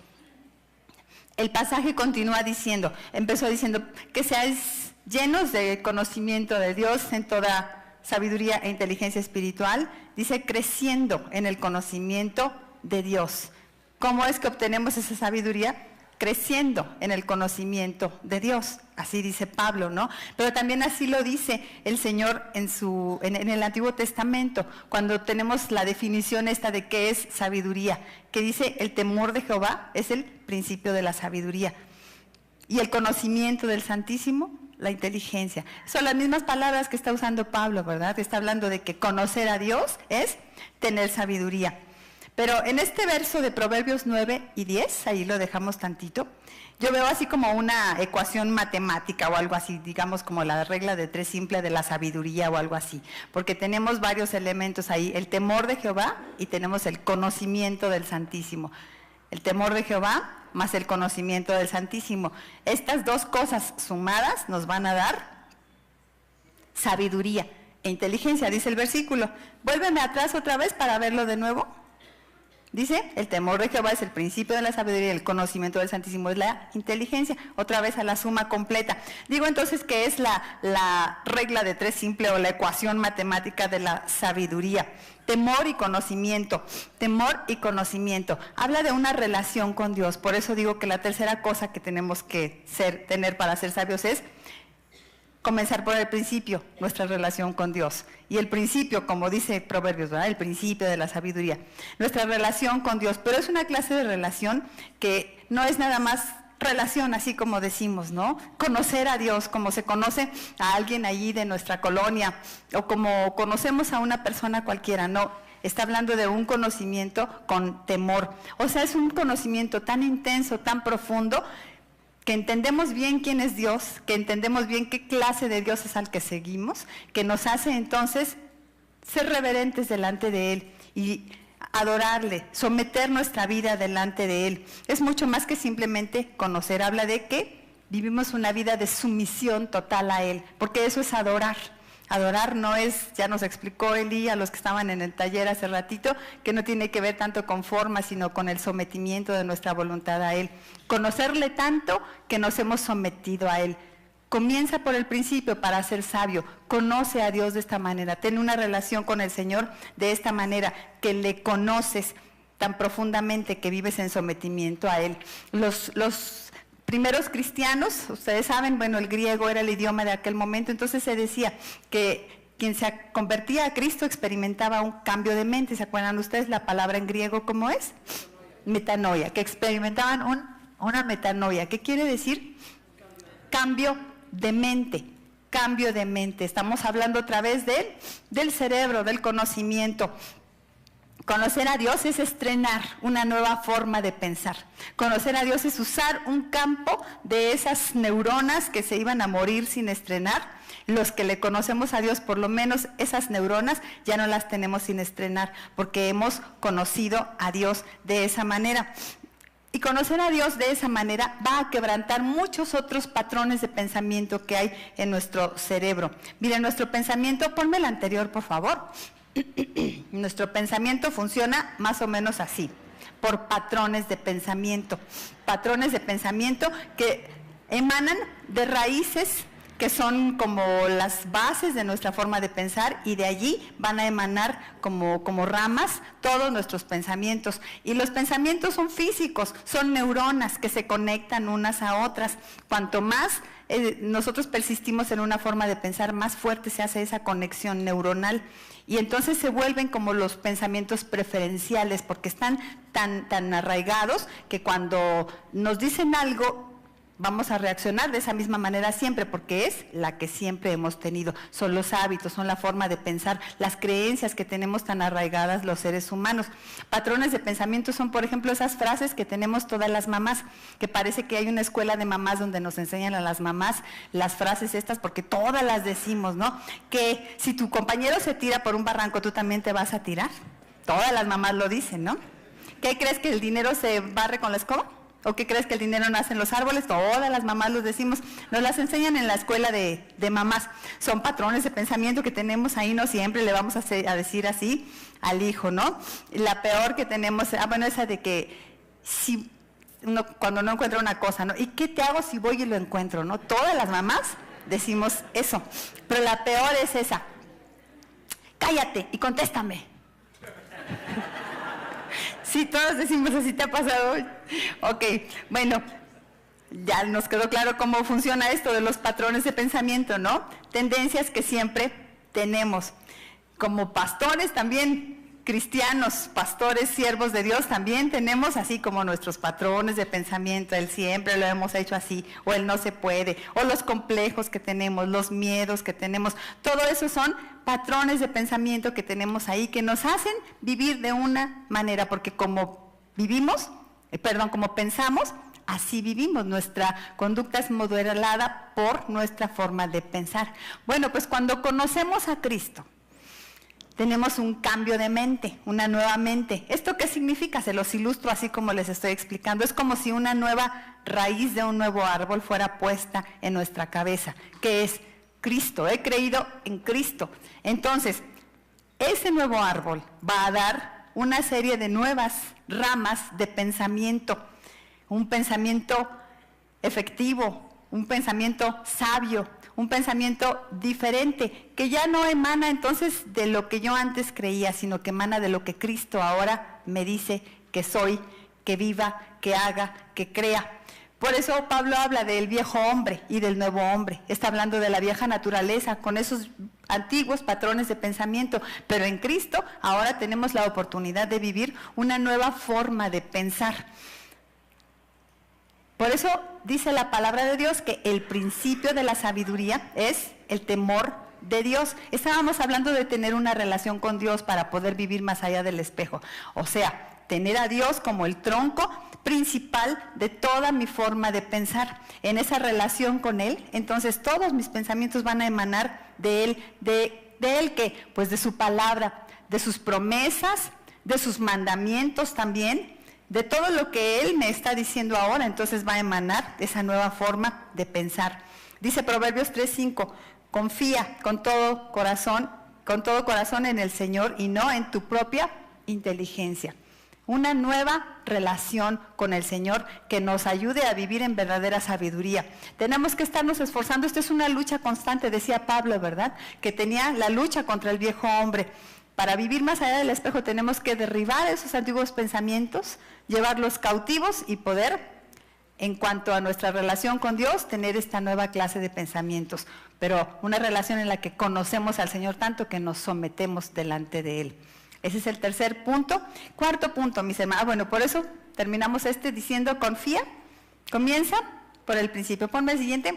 El pasaje continúa diciendo, empezó diciendo que seáis llenos de conocimiento de Dios en toda sabiduría e inteligencia espiritual. Dice creciendo en el conocimiento de Dios. ¿Cómo es que obtenemos esa sabiduría? Creciendo en el conocimiento de Dios, así dice Pablo, ¿no? Pero también así lo dice el Señor en el Antiguo Testamento, cuando tenemos la definición esta de qué es sabiduría, que dice el temor de Jehová es el principio de la sabiduría, y el conocimiento del Santísimo, la inteligencia. Son las mismas palabras que está usando Pablo, ¿verdad? Está hablando de que conocer a Dios es tener sabiduría. Pero en este verso de Proverbios 9 y 10, ahí lo dejamos tantito, yo veo así como una ecuación matemática o algo así, digamos como la regla de 3 simple de la sabiduría o algo así, porque tenemos varios elementos ahí, el temor de Jehová y tenemos el conocimiento del Santísimo. El temor de Jehová más el conocimiento del Santísimo. Estas dos cosas sumadas nos van a dar sabiduría e inteligencia, dice el versículo. Vuélveme atrás otra vez para verlo de nuevo. Dice, el temor de Jehová es el principio de la sabiduría y el conocimiento del Santísimo es la inteligencia. Otra vez a la suma completa. Digo entonces que es la regla de 3 simple o la ecuación matemática de la sabiduría. Temor y conocimiento. Temor y conocimiento. Habla de una relación con Dios. Por eso digo que la tercera cosa que tenemos que tener para ser sabios es comenzar por el principio, nuestra relación con Dios. Y el principio, como dice Proverbios, ¿verdad? El principio de la sabiduría. Nuestra relación con Dios. Pero es una clase de relación que no es nada más relación, así como decimos, ¿no? Conocer a Dios, como se conoce a alguien allí de nuestra colonia, o como conocemos a una persona cualquiera, no. Está hablando de un conocimiento con temor. O sea, es un conocimiento tan intenso, tan profundo, que entendemos bien quién es Dios, que entendemos bien qué clase de Dios es al que seguimos, que nos hace entonces ser reverentes delante de Él y adorarle, someter nuestra vida delante de Él. Es mucho más que simplemente conocer, habla de que vivimos una vida de sumisión total a Él, porque eso es adorar. Adorar no es, ya nos explicó Eli a los que estaban en el taller hace ratito, que no tiene que ver tanto con forma, sino con el sometimiento de nuestra voluntad a Él. Conocerle tanto que nos hemos sometido a Él. Comienza por el principio para ser sabio. Conoce a Dios de esta manera. Ten una relación con el Señor de esta manera, que le conoces tan profundamente que vives en sometimiento a Él. Los primeros cristianos, ustedes saben, bueno, el griego era el idioma de aquel momento, entonces se decía que quien se convertía a Cristo experimentaba un cambio de mente. ¿Se acuerdan ustedes la palabra en griego cómo es? Metanoia, que experimentaban una metanoia. ¿Qué quiere decir? Cambio de mente. Cambio de mente. Estamos hablando otra vez del cerebro, del conocimiento. Conocer a Dios es estrenar una nueva forma de pensar. Conocer a Dios es usar un campo de esas neuronas que se iban a morir sin estrenar. Los que le conocemos a Dios, por lo menos esas neuronas ya no las tenemos sin estrenar, porque hemos conocido a Dios de esa manera. Y conocer a Dios de esa manera va a quebrantar muchos otros patrones de pensamiento que hay en nuestro cerebro. Miren, nuestro pensamiento, ponme el anterior, por favor. Nuestro pensamiento funciona más o menos así, por patrones de pensamiento. Patrones de pensamiento que emanan de raíces que son como las bases de nuestra forma de pensar, y de allí van a emanar como ramas todos nuestros pensamientos. Y los pensamientos son físicos, son neuronas que se conectan unas a otras. Cuanto más nosotros persistimos en una forma de pensar, más fuerte se hace esa conexión neuronal. Y entonces se vuelven como los pensamientos preferenciales, porque están tan arraigados que cuando nos dicen algo, vamos a reaccionar de esa misma manera siempre, porque es la que siempre hemos tenido. Son los hábitos, son la forma de pensar, las creencias que tenemos tan arraigadas los seres humanos. Patrones de pensamiento son, por ejemplo, esas frases que tenemos todas las mamás, que parece que hay una escuela de mamás donde nos enseñan a las mamás las frases estas, porque todas las decimos, ¿no? Que si tu compañero se tira por un barranco, ¿tú también te vas a tirar? Todas las mamás lo dicen, ¿no? ¿Qué crees, que el dinero se barre con la escoba? ¿O qué crees, que el dinero nace en los árboles? Todas las mamás los decimos, nos las enseñan en la escuela de mamás. Son patrones de pensamiento que tenemos ahí, no siempre le vamos a decir así al hijo, ¿no? La peor que tenemos, esa de que si cuando no encuentra una cosa, ¿no? ¿Y qué te hago si voy y lo encuentro, no? Todas las mamás decimos eso, pero la peor es esa: cállate y contéstame. Sí, todos decimos así. ¿Te ha pasado hoy? Ok, bueno, ya nos quedó claro cómo funciona esto de los patrones de pensamiento, ¿no? Tendencias que siempre tenemos. Como pastores también, cristianos, pastores, siervos de Dios, también tenemos así como nuestros patrones de pensamiento. El siempre lo hemos hecho así, o el no se puede, o los complejos que tenemos, los miedos que tenemos. Todo eso son patrones de pensamiento que tenemos ahí, que nos hacen vivir de una manera, porque como pensamos, así vivimos. Nuestra conducta es modelada por nuestra forma de pensar. Bueno, pues cuando conocemos a Cristo, tenemos un cambio de mente, una nueva mente. ¿Esto qué significa? Se los ilustro así como les estoy explicando. Es como si una nueva raíz de un nuevo árbol fuera puesta en nuestra cabeza, que es Cristo. He creído en Cristo. Entonces, ese nuevo árbol va a dar una serie de nuevas ramas de pensamiento. Un pensamiento efectivo, un pensamiento sabio, un pensamiento diferente, que ya no emana entonces de lo que yo antes creía, sino que emana de lo que Cristo ahora me dice que soy, que viva, que haga, que crea. Por eso Pablo habla del viejo hombre y del nuevo hombre. Está hablando de la vieja naturaleza con esos antiguos patrones de pensamiento, pero en Cristo ahora tenemos la oportunidad de vivir una nueva forma de pensar. Por eso dice la palabra de Dios que el principio de la sabiduría es el temor de Dios. Estábamos hablando de tener una relación con Dios para poder vivir más allá del espejo. O sea, tener a Dios como el tronco principal de toda mi forma de pensar. En esa relación con Él, entonces todos mis pensamientos van a emanar de Él. ¿De Él qué? Pues de su palabra, de sus promesas, de sus mandamientos también, de todo lo que Él me está diciendo ahora. Entonces va a emanar esa nueva forma de pensar. Dice Proverbios 3:5, confía con todo corazón en el Señor y no en tu propia inteligencia. Una nueva relación con el Señor que nos ayude a vivir en verdadera sabiduría. Tenemos que estarnos esforzando. Esto es una lucha constante, decía Pablo, ¿verdad? Que tenía la lucha contra el viejo hombre. Para vivir más allá del espejo tenemos que derribar esos antiguos pensamientos, llevarlos cautivos y poder, en cuanto a nuestra relación con Dios, tener esta nueva clase de pensamientos. pero una relación en la que conocemos al Señor tanto que nos sometemos delante de Él. Ese es el tercer punto. Cuarto punto, mis hermanos. Bueno, por eso terminamos diciendo confía, comienza por el principio. Ponme el siguiente.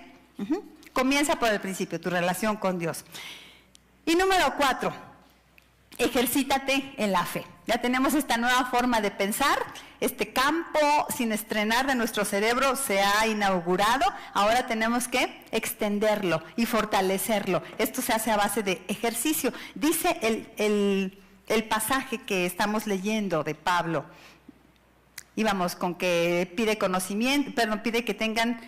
Comienza por el principio, tu relación con Dios. Y número 4, ejercítate en la fe. Ya tenemos esta nueva forma de pensar, este campo sin estrenar de nuestro cerebro se ha inaugurado, ahora tenemos que extenderlo y fortalecerlo. Esto se hace a base de ejercicio. Dice el pasaje que estamos leyendo de Pablo, íbamos con que pide pide que tengan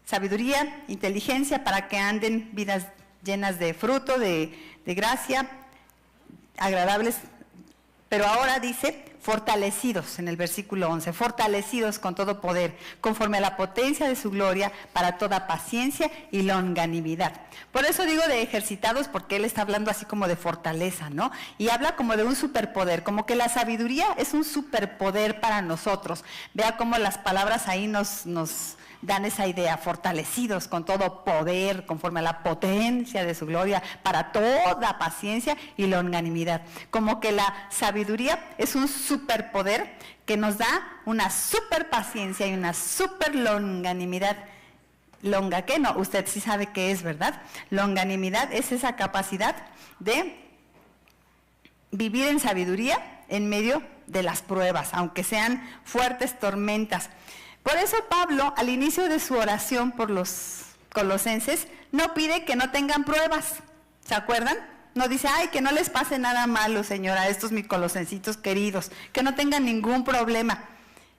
sabiduría, inteligencia para que anden vidas llenas de fruto, de gracia, agradables, pero ahora dice fortalecidos en el versículo 11, fortalecidos con todo poder, conforme a la potencia de su gloria, para toda paciencia y longanimidad. Por eso digo de ejercitados, porque él está hablando así como de fortaleza, ¿no? Y habla como de un superpoder, como que la sabiduría es un superpoder para nosotros. Vea cómo las palabras ahí nos dan esa idea, fortalecidos con todo poder, conforme a la potencia de su gloria, para toda paciencia y longanimidad. Como que la sabiduría es un superpoder que nos da una super paciencia y una super longanimidad. ¿Longa qué? No, usted sí sabe qué es, ¿verdad? Longanimidad es esa capacidad de vivir en sabiduría en medio de las pruebas, aunque sean fuertes tormentas. Por eso Pablo, al inicio de su oración por los colosenses, no pide que no tengan pruebas. ¿Se acuerdan? No dice, ay, que no les pase nada malo, Señor, a estos mis colosensitos queridos, que no tengan ningún problema.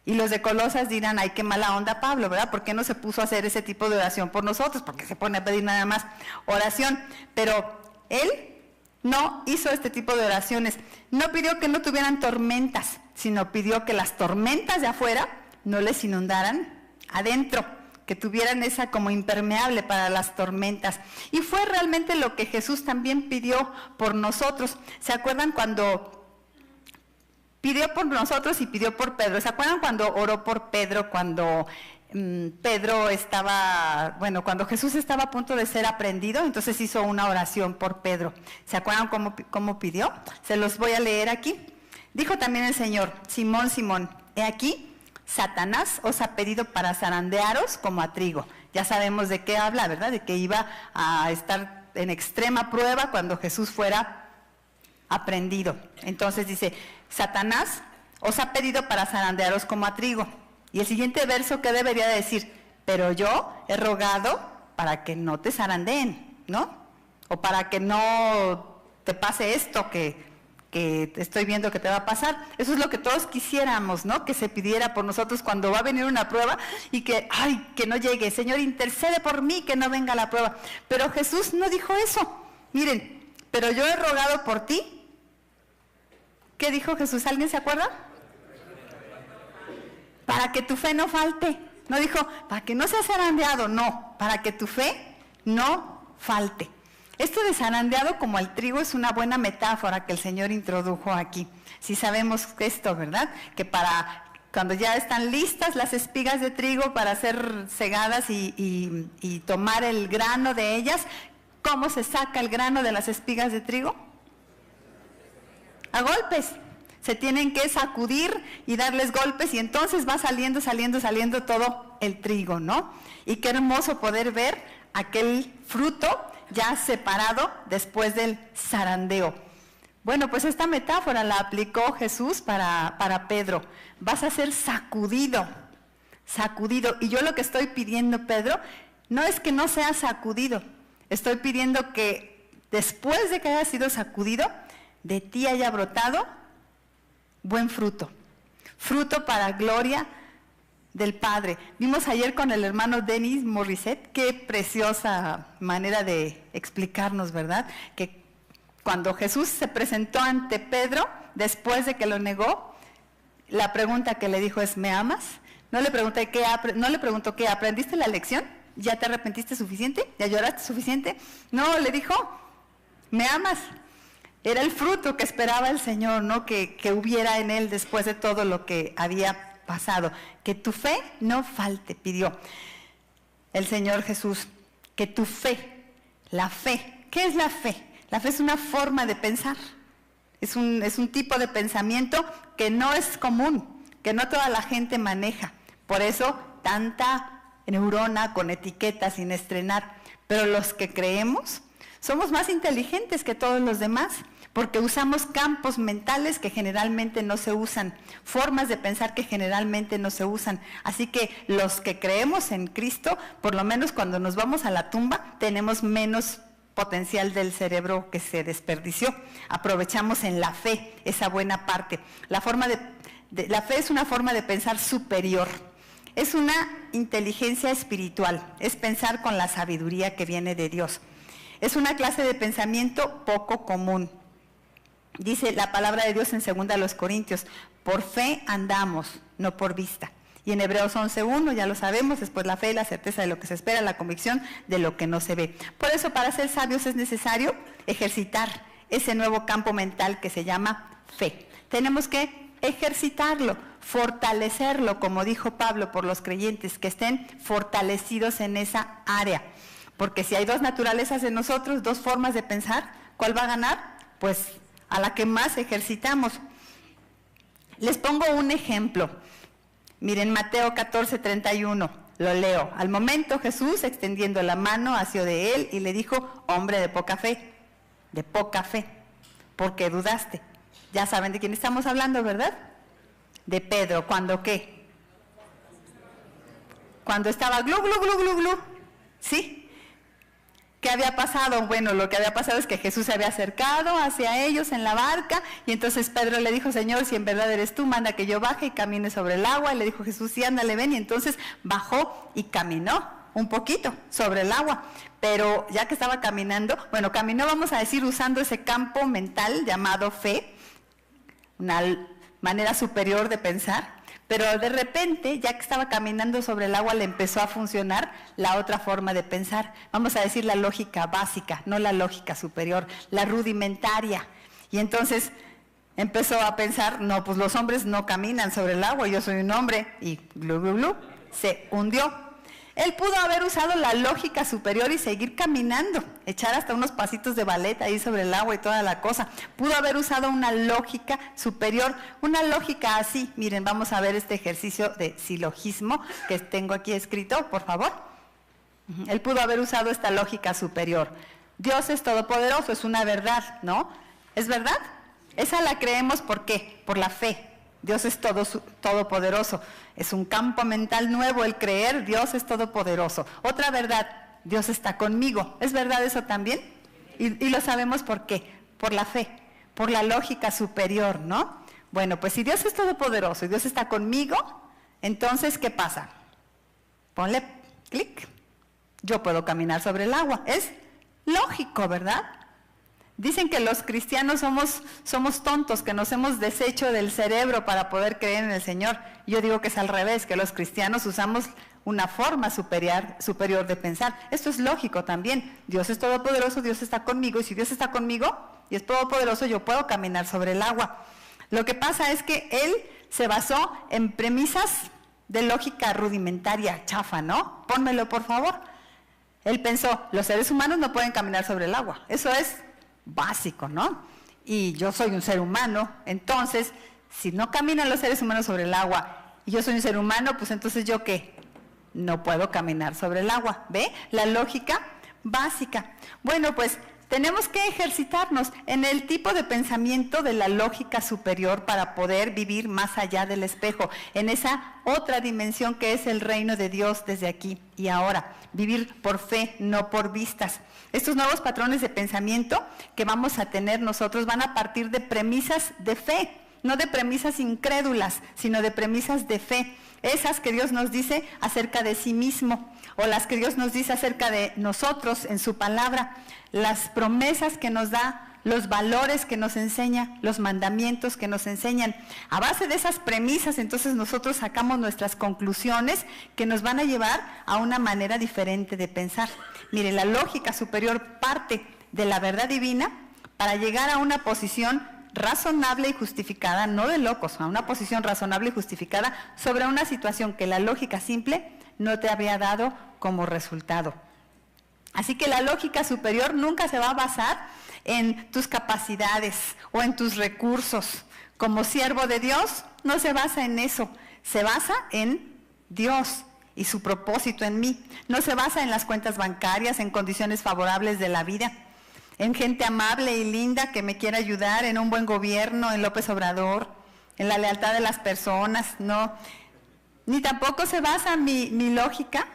Y los de Colosas dirán, ay, qué mala onda Pablo, ¿verdad? ¿Por qué no se puso a hacer ese tipo de oración por nosotros? Porque se pone a pedir nada más oración. Pero él no hizo este tipo de oraciones. No pidió que no tuvieran tormentas, sino pidió que las tormentas de afuera no les inundaran adentro, que tuvieran esa como impermeable para las tormentas. Y fue realmente lo que Jesús también pidió por nosotros. ¿Se acuerdan cuando pidió por nosotros y pidió por Pedro? ¿Se acuerdan cuando oró por Pedro, cuando Pedro estaba, cuando Jesús estaba a punto de ser aprehendido? Entonces hizo una oración por Pedro. ¿Se acuerdan cómo pidió? Se los voy a leer aquí. Dijo también el Señor, Simón, Simón, he aquí, Satanás os ha pedido para zarandearos como a trigo. Ya sabemos de qué habla, ¿verdad? De que iba a estar en extrema prueba cuando Jesús fuera aprehendido. Entonces dice, Satanás os ha pedido para zarandearos como a trigo. Y el siguiente verso, ¿qué debería decir? Pero yo he rogado para que no te zarandeen, ¿no? O para que no te pase esto que estoy viendo que te va a pasar. Eso es lo que todos quisiéramos, ¿no? Que se pidiera por nosotros cuando va a venir una prueba y que no llegue. Señor, intercede por mí, que no venga la prueba. Pero Jesús no dijo eso. Miren, pero yo he rogado por ti. ¿Qué dijo Jesús? ¿Alguien se acuerda? Para que tu fe no falte. No dijo, para que no seas zarandeado, no, para que tu fe no falte. Esto de zarandeado como el trigo es una buena metáfora que el Señor introdujo aquí. Si sabemos esto, ¿verdad? Que para cuando ya están listas las espigas de trigo para ser segadas y tomar el grano de ellas, ¿cómo se saca el grano de las espigas de trigo? A golpes. Se tienen que sacudir y darles golpes y entonces va saliendo todo el trigo, ¿no? Y qué hermoso poder ver aquel fruto ya separado después del zarandeo. Bueno, pues esta metáfora la aplicó Jesús para Pedro. Vas a ser sacudido. Y yo lo que estoy pidiendo, Pedro, no es que no seas sacudido. Estoy pidiendo que después de que hayas sido sacudido, de ti haya brotado buen fruto. Fruto para gloria del Padre. Vimos ayer con el hermano Denis Morissette, qué preciosa manera de explicarnos, ¿verdad? Que cuando Jesús se presentó ante Pedro, después de que lo negó, la pregunta que le dijo es, ¿me amas? No le preguntó qué, ¿aprendiste la lección? ¿Ya te arrepentiste suficiente? ¿Ya lloraste suficiente? No, le dijo, ¿me amas? Era el fruto que esperaba el Señor, ¿no? Que hubiera en él después de todo lo que había pasado. Que tu fe no falte, pidió el Señor Jesús. Que tu fe, la fe. ¿Qué es la fe? La fe es una forma de pensar. Es un tipo de pensamiento que no es común, que no toda la gente maneja. Por eso, tanta neurona con etiquetas sin estrenar. Pero los que creemos somos más inteligentes que todos los demás, porque usamos campos mentales que generalmente no se usan, formas de pensar que generalmente no se usan. Así que los que creemos en Cristo, por lo menos cuando nos vamos a la tumba, tenemos menos potencial del cerebro que se desperdició. Aprovechamos en la fe esa buena parte. La fe es una forma de pensar superior. Es una inteligencia espiritual, es pensar con la sabiduría que viene de Dios. Es una clase de pensamiento poco común. Dice la palabra de Dios en 2 Corintios, por fe andamos, no por vista. Y en Hebreos 11:1, ya lo sabemos, después la fe, la certeza de lo que se espera, la convicción de lo que no se ve. Por eso, para ser sabios es necesario ejercitar ese nuevo campo mental que se llama fe. Tenemos que ejercitarlo, fortalecerlo, como dijo Pablo, por los creyentes, que estén fortalecidos en esa área. Porque si hay dos naturalezas en nosotros, dos formas de pensar, ¿cuál va a ganar? Pues a la que más ejercitamos. Les pongo un ejemplo. Miren, Mateo 14:31, lo leo. Al momento Jesús, extendiendo la mano, asió de él y le dijo, hombre de poca fe, ¿por qué dudaste? Ya saben de quién estamos hablando, ¿verdad? De Pedro. ¿Cuándo qué? Cuando estaba glu, glu, glu, glu, glu. ¿Sí? ¿Qué había pasado? Bueno, lo que había pasado es que Jesús se había acercado hacia ellos en la barca y entonces Pedro le dijo, Señor, si en verdad eres tú, manda que yo baje y camine sobre el agua. Y le dijo Jesús, sí, ándale, ven. Y entonces bajó y caminó un poquito sobre el agua. Pero ya que estaba caminando, bueno, caminó, vamos a decir, usando ese campo mental llamado fe, una manera superior de pensar. Pero de repente, ya que estaba caminando sobre el agua, le empezó a funcionar la otra forma de pensar. Vamos a decir la lógica básica, no la lógica superior, la rudimentaria. Y entonces empezó a pensar, no, pues los hombres no caminan sobre el agua, yo soy un hombre. Y glu, glu, glu, se hundió. Él pudo haber usado la lógica superior y seguir caminando, echar hasta unos pasitos de ballet ahí sobre el agua y toda la cosa. Pudo haber usado una lógica superior, una lógica así. Miren, vamos a ver este ejercicio de silogismo que tengo aquí escrito, por favor. Él pudo haber usado esta lógica superior. Dios es todopoderoso, es una verdad, ¿no? ¿Es verdad? Esa la creemos, ¿por qué? Por la fe. Dios es todopoderoso. Es un campo mental nuevo el creer, Dios es todopoderoso. Otra verdad, Dios está conmigo. ¿Es verdad eso también? Y lo sabemos por qué, por la fe, por la lógica superior, ¿no? Bueno, pues si Dios es todopoderoso y Dios está conmigo, entonces, ¿qué pasa? Ponle clic. Yo puedo caminar sobre el agua. Es lógico, ¿verdad? Dicen que los cristianos somos tontos, que nos hemos deshecho del cerebro para poder creer en el Señor. Yo digo que es al revés, que los cristianos usamos una forma superior de pensar. Esto es lógico también. Dios es todopoderoso, Dios está conmigo, y si Dios está conmigo y es todopoderoso, yo puedo caminar sobre el agua. Lo que pasa es que él se basó en premisas de lógica rudimentaria, chafa, ¿no? Pónmelo, por favor. Él pensó, los seres humanos no pueden caminar sobre el agua. Eso es básico, ¿no? Y yo soy un ser humano, entonces, si no caminan los seres humanos sobre el agua y yo soy un ser humano, pues entonces ¿yo qué? No puedo caminar sobre el agua, ¿ve? La lógica básica. Bueno, pues tenemos que ejercitarnos en el tipo de pensamiento de la lógica superior para poder vivir más allá del espejo, en esa otra dimensión que es el reino de Dios desde aquí y ahora. Vivir por fe, no por vistas. Estos nuevos patrones de pensamiento que vamos a tener nosotros van a partir de premisas de fe, no de premisas incrédulas, sino de premisas de fe. Esas que Dios nos dice acerca de sí mismo, o las que Dios nos dice acerca de nosotros en su palabra, las promesas que nos da, los valores que nos enseña, los mandamientos que nos enseñan. A base de esas premisas, entonces nosotros sacamos nuestras conclusiones que nos van a llevar a una manera diferente de pensar. Mire, la lógica superior parte de la verdad divina para llegar a una posición razonable y justificada, no de locos, a una posición razonable y justificada sobre una situación que la lógica simple no te había dado como resultado. Así que la lógica superior nunca se va a basar en tus capacidades o en tus recursos. Como siervo de Dios, no se basa en eso, se basa en Dios y su propósito en mí. No se basa en las cuentas bancarias, en condiciones favorables de la vida, en gente amable y linda que me quiera ayudar, en un buen gobierno, en López Obrador, en la lealtad de las personas, no. Ni tampoco se basa mi lógica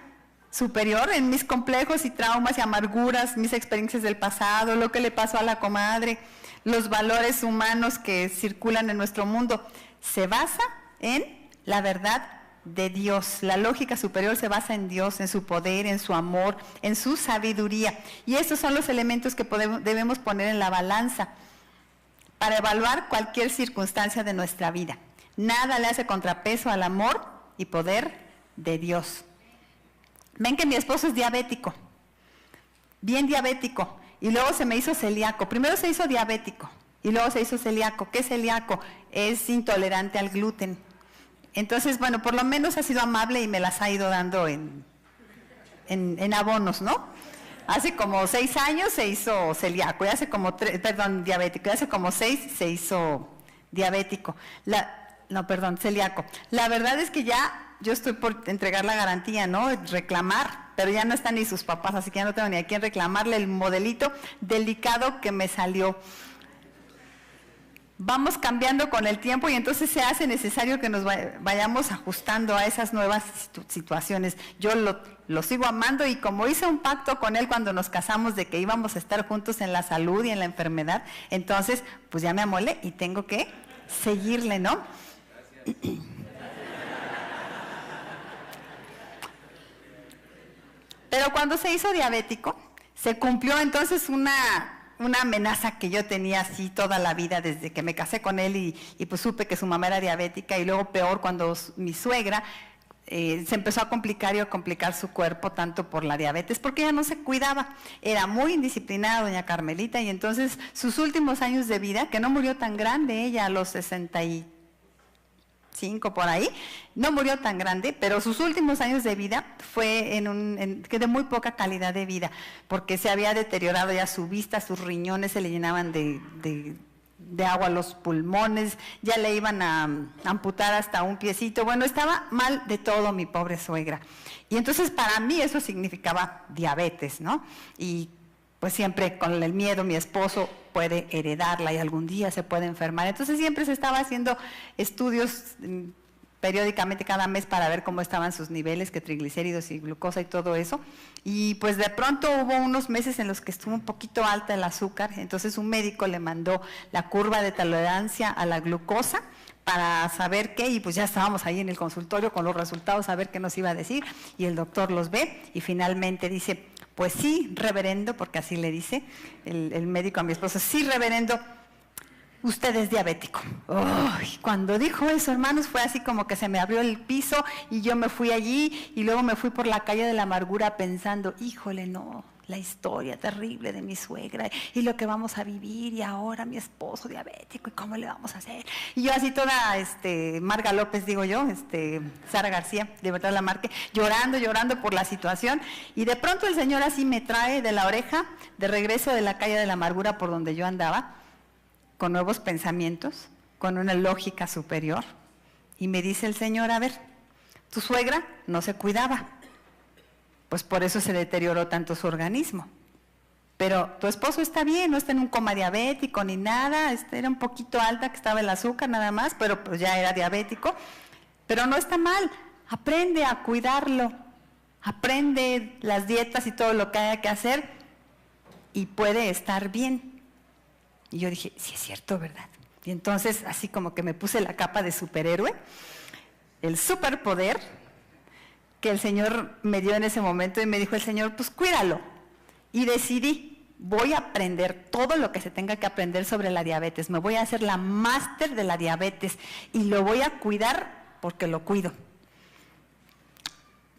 superior en mis complejos y traumas y amarguras, mis experiencias del pasado, lo que le pasó a la comadre, los valores humanos que circulan en nuestro mundo. Se basa en la verdad de Dios. La lógica superior se basa en Dios, en su poder, en su amor, en su sabiduría. Y estos son los elementos que debemos poner en la balanza para evaluar cualquier circunstancia de nuestra vida. Nada le hace contrapeso al amor y poder de Dios. Ven que mi esposo es diabético, bien diabético, y luego se me hizo celíaco. Primero se hizo diabético y luego se hizo celíaco. ¿Qué es celíaco? Es intolerante al gluten. Entonces, bueno, por lo menos ha sido amable y me las ha ido dando en abonos, ¿no? Hace como 6 años se hizo celíaco, y hace como diabético, y hace como 6 se hizo diabético. Celíaco. La verdad es que ya yo estoy por entregar la garantía, ¿no? Reclamar, pero ya no están ni sus papás, así que ya no tengo ni a quién reclamarle el modelito delicado que me salió. Vamos cambiando con el tiempo y entonces se hace necesario que nos vayamos ajustando a esas nuevas situaciones. Yo lo sigo amando y como hice un pacto con él cuando nos casamos de que íbamos a estar juntos en la salud y en la enfermedad, entonces pues ya me amolé y tengo que seguirle, ¿no? Pero cuando se hizo diabético, se cumplió entonces una amenaza que yo tenía así toda la vida desde que me casé con él y pues supe que su mamá era diabética, y luego peor cuando mi suegra se empezó a complicar su cuerpo tanto por la diabetes, porque ella no se cuidaba, era muy indisciplinada doña Carmelita, y entonces sus últimos años de vida, que no murió tan grande ella a los 65 por ahí, no murió tan grande, pero sus últimos años de vida fue de muy poca calidad de vida, porque se había deteriorado ya su vista, sus riñones se le llenaban de agua los pulmones, ya le iban a amputar hasta un piecito. Bueno, estaba mal de todo mi pobre suegra. Y entonces para mí eso significaba diabetes, ¿no? Y pues siempre con el miedo, mi esposo puede heredarla y algún día se puede enfermar. Entonces siempre se estaba haciendo estudios periódicamente cada mes para ver cómo estaban sus niveles, que triglicéridos y glucosa y todo eso. Y pues de pronto hubo unos meses en los que estuvo un poquito alta el azúcar, entonces un médico le mandó la curva de tolerancia a la glucosa para saber qué, y pues ya estábamos ahí en el consultorio con los resultados a ver qué nos iba a decir, y el doctor los ve y finalmente dice: pues sí, reverendo, porque así le dice el médico a mi esposo, sí, reverendo, usted es diabético. Cuando dijo eso, hermanos, fue así como que se me abrió el piso y yo me fui allí y luego me fui por la calle de la amargura pensando: híjole, no, la historia terrible de mi suegra y lo que vamos a vivir, y ahora mi esposo diabético, y cómo le vamos a hacer. Y yo así toda, Marga López, digo yo, Sara García, de verdad la marque, llorando por la situación, y de pronto el Señor así me trae de la oreja, de regreso de la calle de la amargura por donde yo andaba, con nuevos pensamientos, con una lógica superior, y me dice el Señor: a ver, tu suegra no se cuidaba, pues por eso se deterioró tanto su organismo. Pero tu esposo está bien, no está en un coma diabético ni nada, era un poquito alta que estaba el azúcar nada más, pero pues ya era diabético, pero no está mal, aprende a cuidarlo, aprende las dietas y todo lo que haya que hacer y puede estar bien. Y yo dije: sí es cierto, ¿verdad? Y entonces así como que me puse la capa de superhéroe, el superpoder que el Señor me dio en ese momento, y me dijo el Señor: pues cuídalo. Y decidí, voy a aprender todo lo que se tenga que aprender sobre la diabetes, me voy a hacer la máster de la diabetes y lo voy a cuidar porque lo cuido.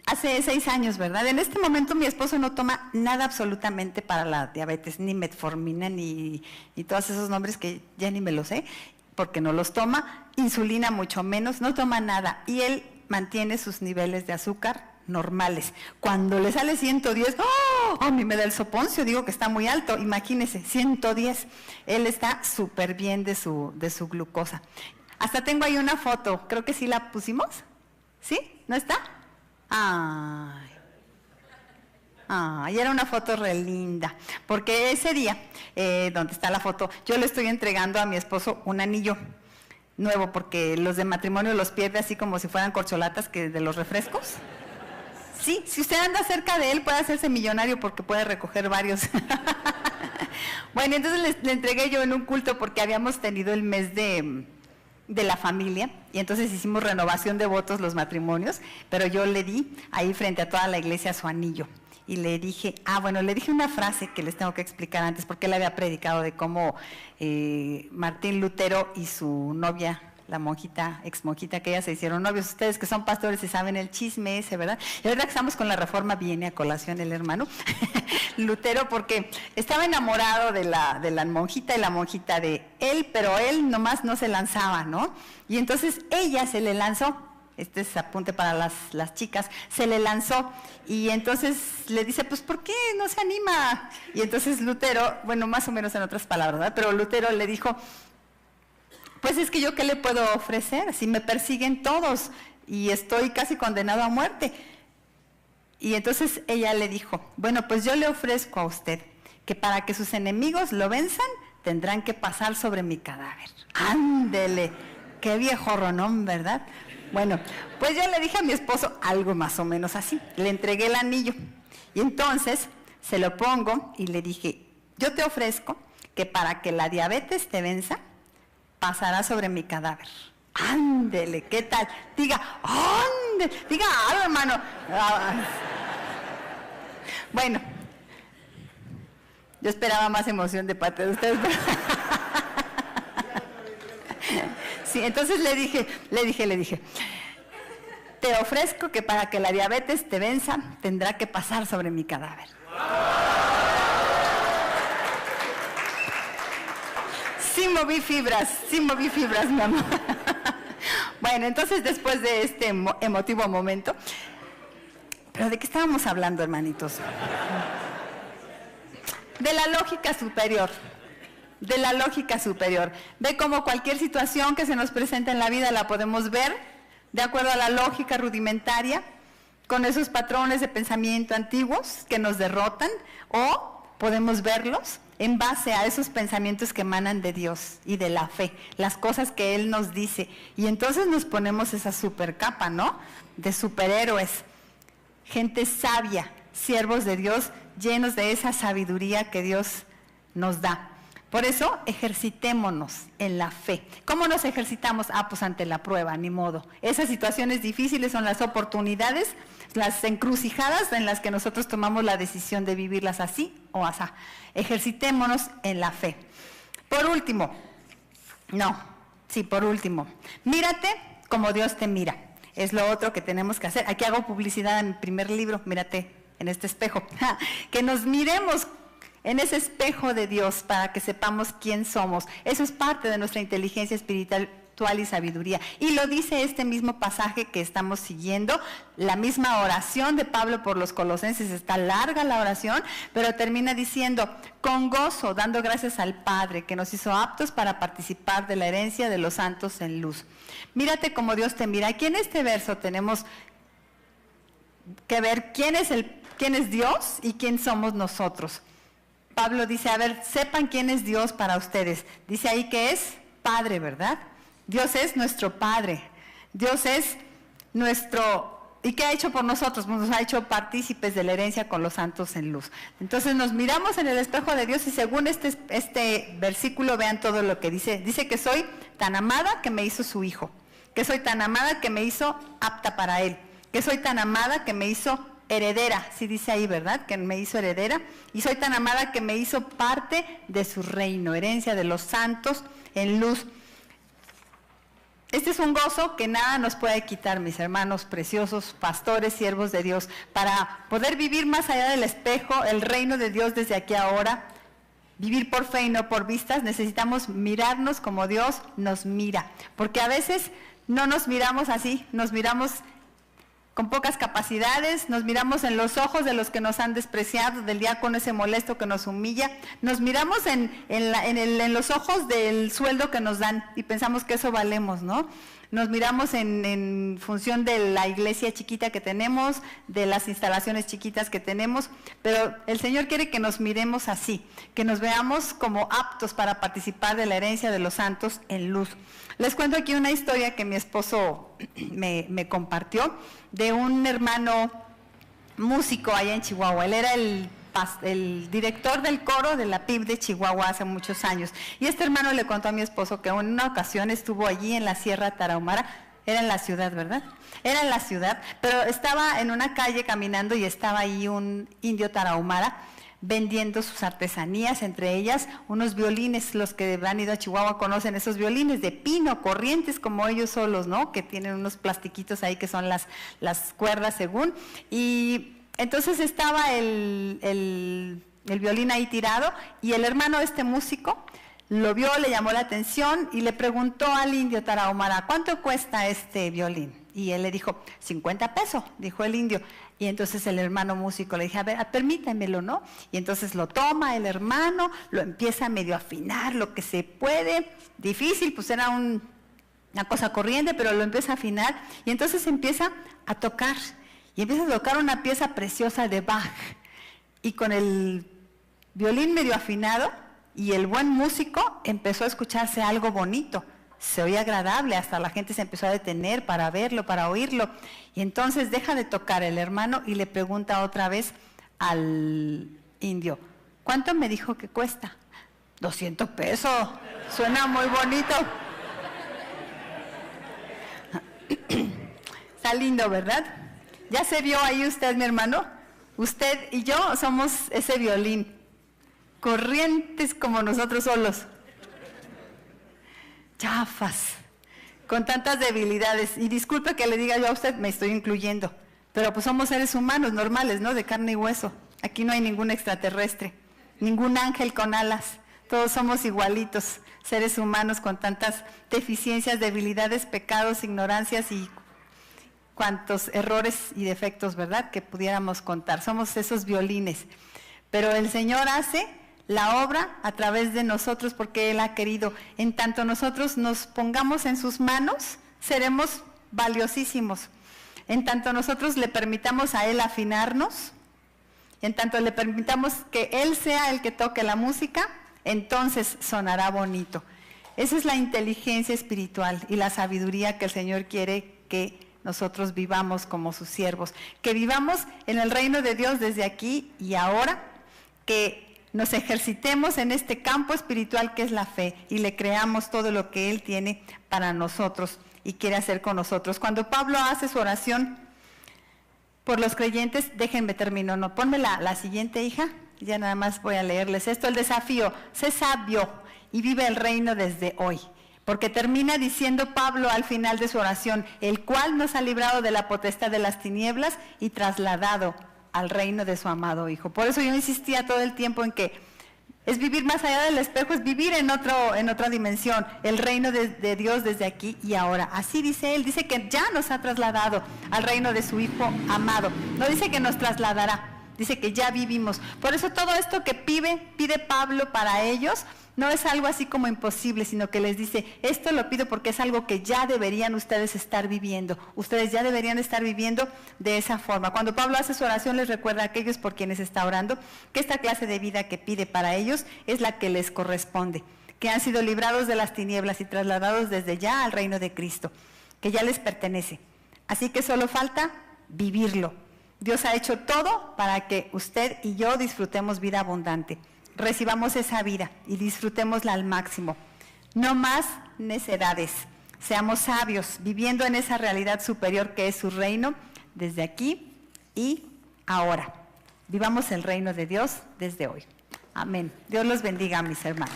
Hace 6 años, ¿verdad? En este momento mi esposo no toma nada absolutamente para la diabetes, ni metformina, ni todos esos nombres que ya ni me los sé, porque no los toma, insulina mucho menos, no toma nada, y él mantiene sus niveles de azúcar normales. Cuando le sale 110, ¡oh! A mí me da el soponcio, digo que está muy alto, imagínense, 110. Él está súper bien de su glucosa. Hasta tengo ahí una foto, creo que sí la pusimos, ¿sí? ¿No está? Y era una foto re linda, porque ese día, donde está la foto, yo le estoy entregando a mi esposo un anillo nuevo, porque los de matrimonio los pierde así como si fueran corcholatas que de los refrescos. Sí, si usted anda cerca de él puede hacerse millonario porque puede recoger varios. Bueno, entonces le entregué yo en un culto porque habíamos tenido el mes de la familia y entonces hicimos renovación de votos los matrimonios, pero yo le di ahí frente a toda la iglesia su anillo y le dije, le dije una frase que les tengo que explicar antes porque él había predicado de cómo Martín Lutero y su novia, la monjita, ex monjita, que ellas se hicieron novios. Ustedes que son pastores y saben el chisme ese, ¿verdad? Y ahora que estamos con la reforma viene a colación el hermano Lutero, porque estaba enamorado de la monjita y la monjita de él, pero él nomás no se lanzaba, ¿no? Y entonces ella se le lanzó, este es apunte para las chicas, se le lanzó y entonces le dice, pues ¿por qué no se anima? Y entonces Lutero, bueno, más o menos en otras palabras, ¿verdad? Pero Lutero le dijo, pues es que yo qué le puedo ofrecer si me persiguen todos y estoy casi condenado a muerte. Y entonces ella le dijo, bueno, pues yo le ofrezco a usted que para que sus enemigos lo venzan tendrán que pasar sobre mi cadáver. Ándele, qué viejo ronón, ¿verdad? Bueno, pues yo le dije a mi esposo algo más o menos así, le entregué el anillo y entonces se lo pongo y le dije, yo te ofrezco que para que la diabetes te venza, pasará sobre mi cadáver. Ándele, ¿qué tal? Diga, ándele, diga algo, hermano. Bueno, yo esperaba más emoción de parte de ustedes. Sí, entonces le dije, te ofrezco que para que la diabetes te venza, tendrá que pasar sobre mi cadáver. Sí moví fibras, mi amor. Bueno, entonces después de este emotivo momento, ¿pero de qué estábamos hablando, hermanitos? De la lógica superior. De la lógica superior. Ve cómo cualquier situación que se nos presenta en la vida la podemos ver de acuerdo a la lógica rudimentaria, con esos patrones de pensamiento antiguos que nos derrotan, o podemos verlos en base a esos pensamientos que emanan de Dios y de la fe, las cosas que Él nos dice. Y entonces nos ponemos esa super capa, ¿no? De superhéroes, gente sabia, siervos de Dios, llenos de esa sabiduría que Dios nos da. Por eso, ejercitémonos en la fe. ¿Cómo nos ejercitamos? Pues ante la prueba, ni modo. Esas situaciones difíciles son las oportunidades, las encrucijadas en las que nosotros tomamos la decisión de vivirlas así o asá. Ejercitémonos en la fe. Por último, mírate como Dios te mira. Es lo otro que tenemos que hacer. Aquí hago publicidad en mi primer libro, mírate en este espejo. Que nos miremos en ese espejo de Dios para que sepamos quién somos. Eso es parte de nuestra inteligencia espiritual y sabiduría. Y lo dice este mismo pasaje que estamos siguiendo, la misma oración de Pablo por los colosenses. Está larga la oración, pero termina diciendo, con gozo, dando gracias al Padre, que nos hizo aptos para participar de la herencia de los santos en luz. Mírate como Dios te mira. Aquí en este verso tenemos que ver quién es Dios y quién somos nosotros. Pablo dice, a ver, sepan quién es Dios para ustedes. Dice ahí que es Padre, ¿verdad? Dios es nuestro Padre. Dios es nuestro... ¿Y qué ha hecho por nosotros? Pues nos ha hecho partícipes de la herencia con los santos en luz. Entonces nos miramos en el espejo de Dios y según este versículo, vean todo lo que dice. Dice que soy tan amada que me hizo su hijo. Que soy tan amada que me hizo apta para Él. Que soy tan amada que me hizo heredera, sí dice ahí, ¿verdad? Que me hizo heredera. Y soy tan amada que me hizo parte de su reino, herencia de los santos en luz. Este es un gozo que nada nos puede quitar, mis hermanos preciosos, pastores, siervos de Dios, para poder vivir más allá del espejo, el reino de Dios desde aquí a ahora, vivir por fe y no por vistas. Necesitamos mirarnos como Dios nos mira, porque a veces no nos miramos así, nos miramos con pocas capacidades, nos miramos en los ojos de los que nos han despreciado, del diácono ese molesto que nos humilla, nos miramos en los ojos del sueldo que nos dan y pensamos que eso valemos, ¿no? Nos miramos en función de la iglesia chiquita que tenemos, de las instalaciones chiquitas que tenemos, pero el Señor quiere que nos miremos así, que nos veamos como aptos para participar de la herencia de los santos en luz. Les cuento aquí una historia que mi esposo me compartió de un hermano músico allá en Chihuahua. Él era el director del coro de la PIB de Chihuahua hace muchos años. Y este hermano le contó a mi esposo que en una ocasión estuvo allí en la Sierra Tarahumara. Era en la ciudad, ¿verdad? Era en la ciudad, pero estaba en una calle caminando y estaba ahí un indio tarahumara vendiendo sus artesanías, entre ellas unos violines. Los que han ido a Chihuahua conocen esos violines de pino, corrientes como ellos solos, ¿no? Que tienen unos plastiquitos ahí que son las cuerdas según. Y entonces estaba el violín ahí tirado y el hermano músico lo vio, le llamó la atención y le preguntó al indio tarahumara, ¿cuánto cuesta este violín? Y él le dijo, 50 pesos, dijo el indio. Y entonces el hermano músico le dijo, a ver, permítamelo, ¿no? Y entonces lo toma el hermano, lo empieza a medio afinar, lo que se puede, difícil, pues era una cosa corriente, pero lo empieza a afinar y entonces empieza a tocar. Y empieza a tocar una pieza preciosa de Bach. Y con el violín medio afinado y el buen músico empezó a escucharse algo bonito. Se oía agradable, hasta la gente se empezó a detener para verlo, para oírlo. Y entonces deja de tocar el hermano y le pregunta otra vez al indio, ¿cuánto me dijo que cuesta? 200 pesos, suena muy bonito. Está lindo, ¿verdad? ¿Ya se vio ahí usted, mi hermano? Usted y yo somos ese violín, corrientes como nosotros solos, chafas, con tantas debilidades. Y disculpe que le diga yo a usted, me estoy incluyendo, pero pues somos seres humanos normales, ¿no? De carne y hueso. Aquí no hay ningún extraterrestre, ningún ángel con alas. Todos somos igualitos, seres humanos con tantas deficiencias, debilidades, pecados, ignorancias y cuantos errores y defectos, ¿verdad?, que pudiéramos contar. Somos esos violines. Pero el Señor hace la obra a través de nosotros porque Él ha querido. En tanto nosotros nos pongamos en sus manos, seremos valiosísimos. En tanto nosotros le permitamos a Él afinarnos, en tanto le permitamos que Él sea el que toque la música, entonces sonará bonito. Esa es la inteligencia espiritual y la sabiduría que el Señor quiere que nosotros vivamos como sus siervos, que vivamos en el reino de Dios desde aquí y ahora, que nos ejercitemos en este campo espiritual que es la fe y le creamos todo lo que Él tiene para nosotros y quiere hacer con nosotros. Cuando Pablo hace su oración por los creyentes, déjenme termino, no, ponme la siguiente, hija, ya nada más voy a leerles esto, el desafío, sé sabio y vive el reino desde hoy. Porque termina diciendo Pablo al final de su oración, el cual nos ha librado de la potestad de las tinieblas y trasladado al reino de su amado Hijo. Por eso yo insistía todo el tiempo en que es vivir más allá del espejo, es vivir en otra dimensión, el reino de Dios desde aquí y ahora. Así dice él, dice que ya nos ha trasladado al reino de su Hijo amado. No dice que nos trasladará, dice que ya vivimos. Por eso todo esto que pide Pablo para ellos, no es algo así como imposible, sino que les dice, esto lo pido porque es algo que ya deberían ustedes estar viviendo. Ustedes ya deberían estar viviendo de esa forma. Cuando Pablo hace su oración, les recuerda a aquellos por quienes está orando que esta clase de vida que pide para ellos es la que les corresponde, que han sido librados de las tinieblas y trasladados desde ya al reino de Cristo, que ya les pertenece. Así que solo falta vivirlo. Dios ha hecho todo para que usted y yo disfrutemos vida abundante. Recibamos esa vida y disfrutémosla al máximo. No más necedades. Seamos sabios, viviendo en esa realidad superior que es su reino, desde aquí y ahora. Vivamos el reino de Dios desde hoy. Amén. Dios los bendiga, mis hermanos.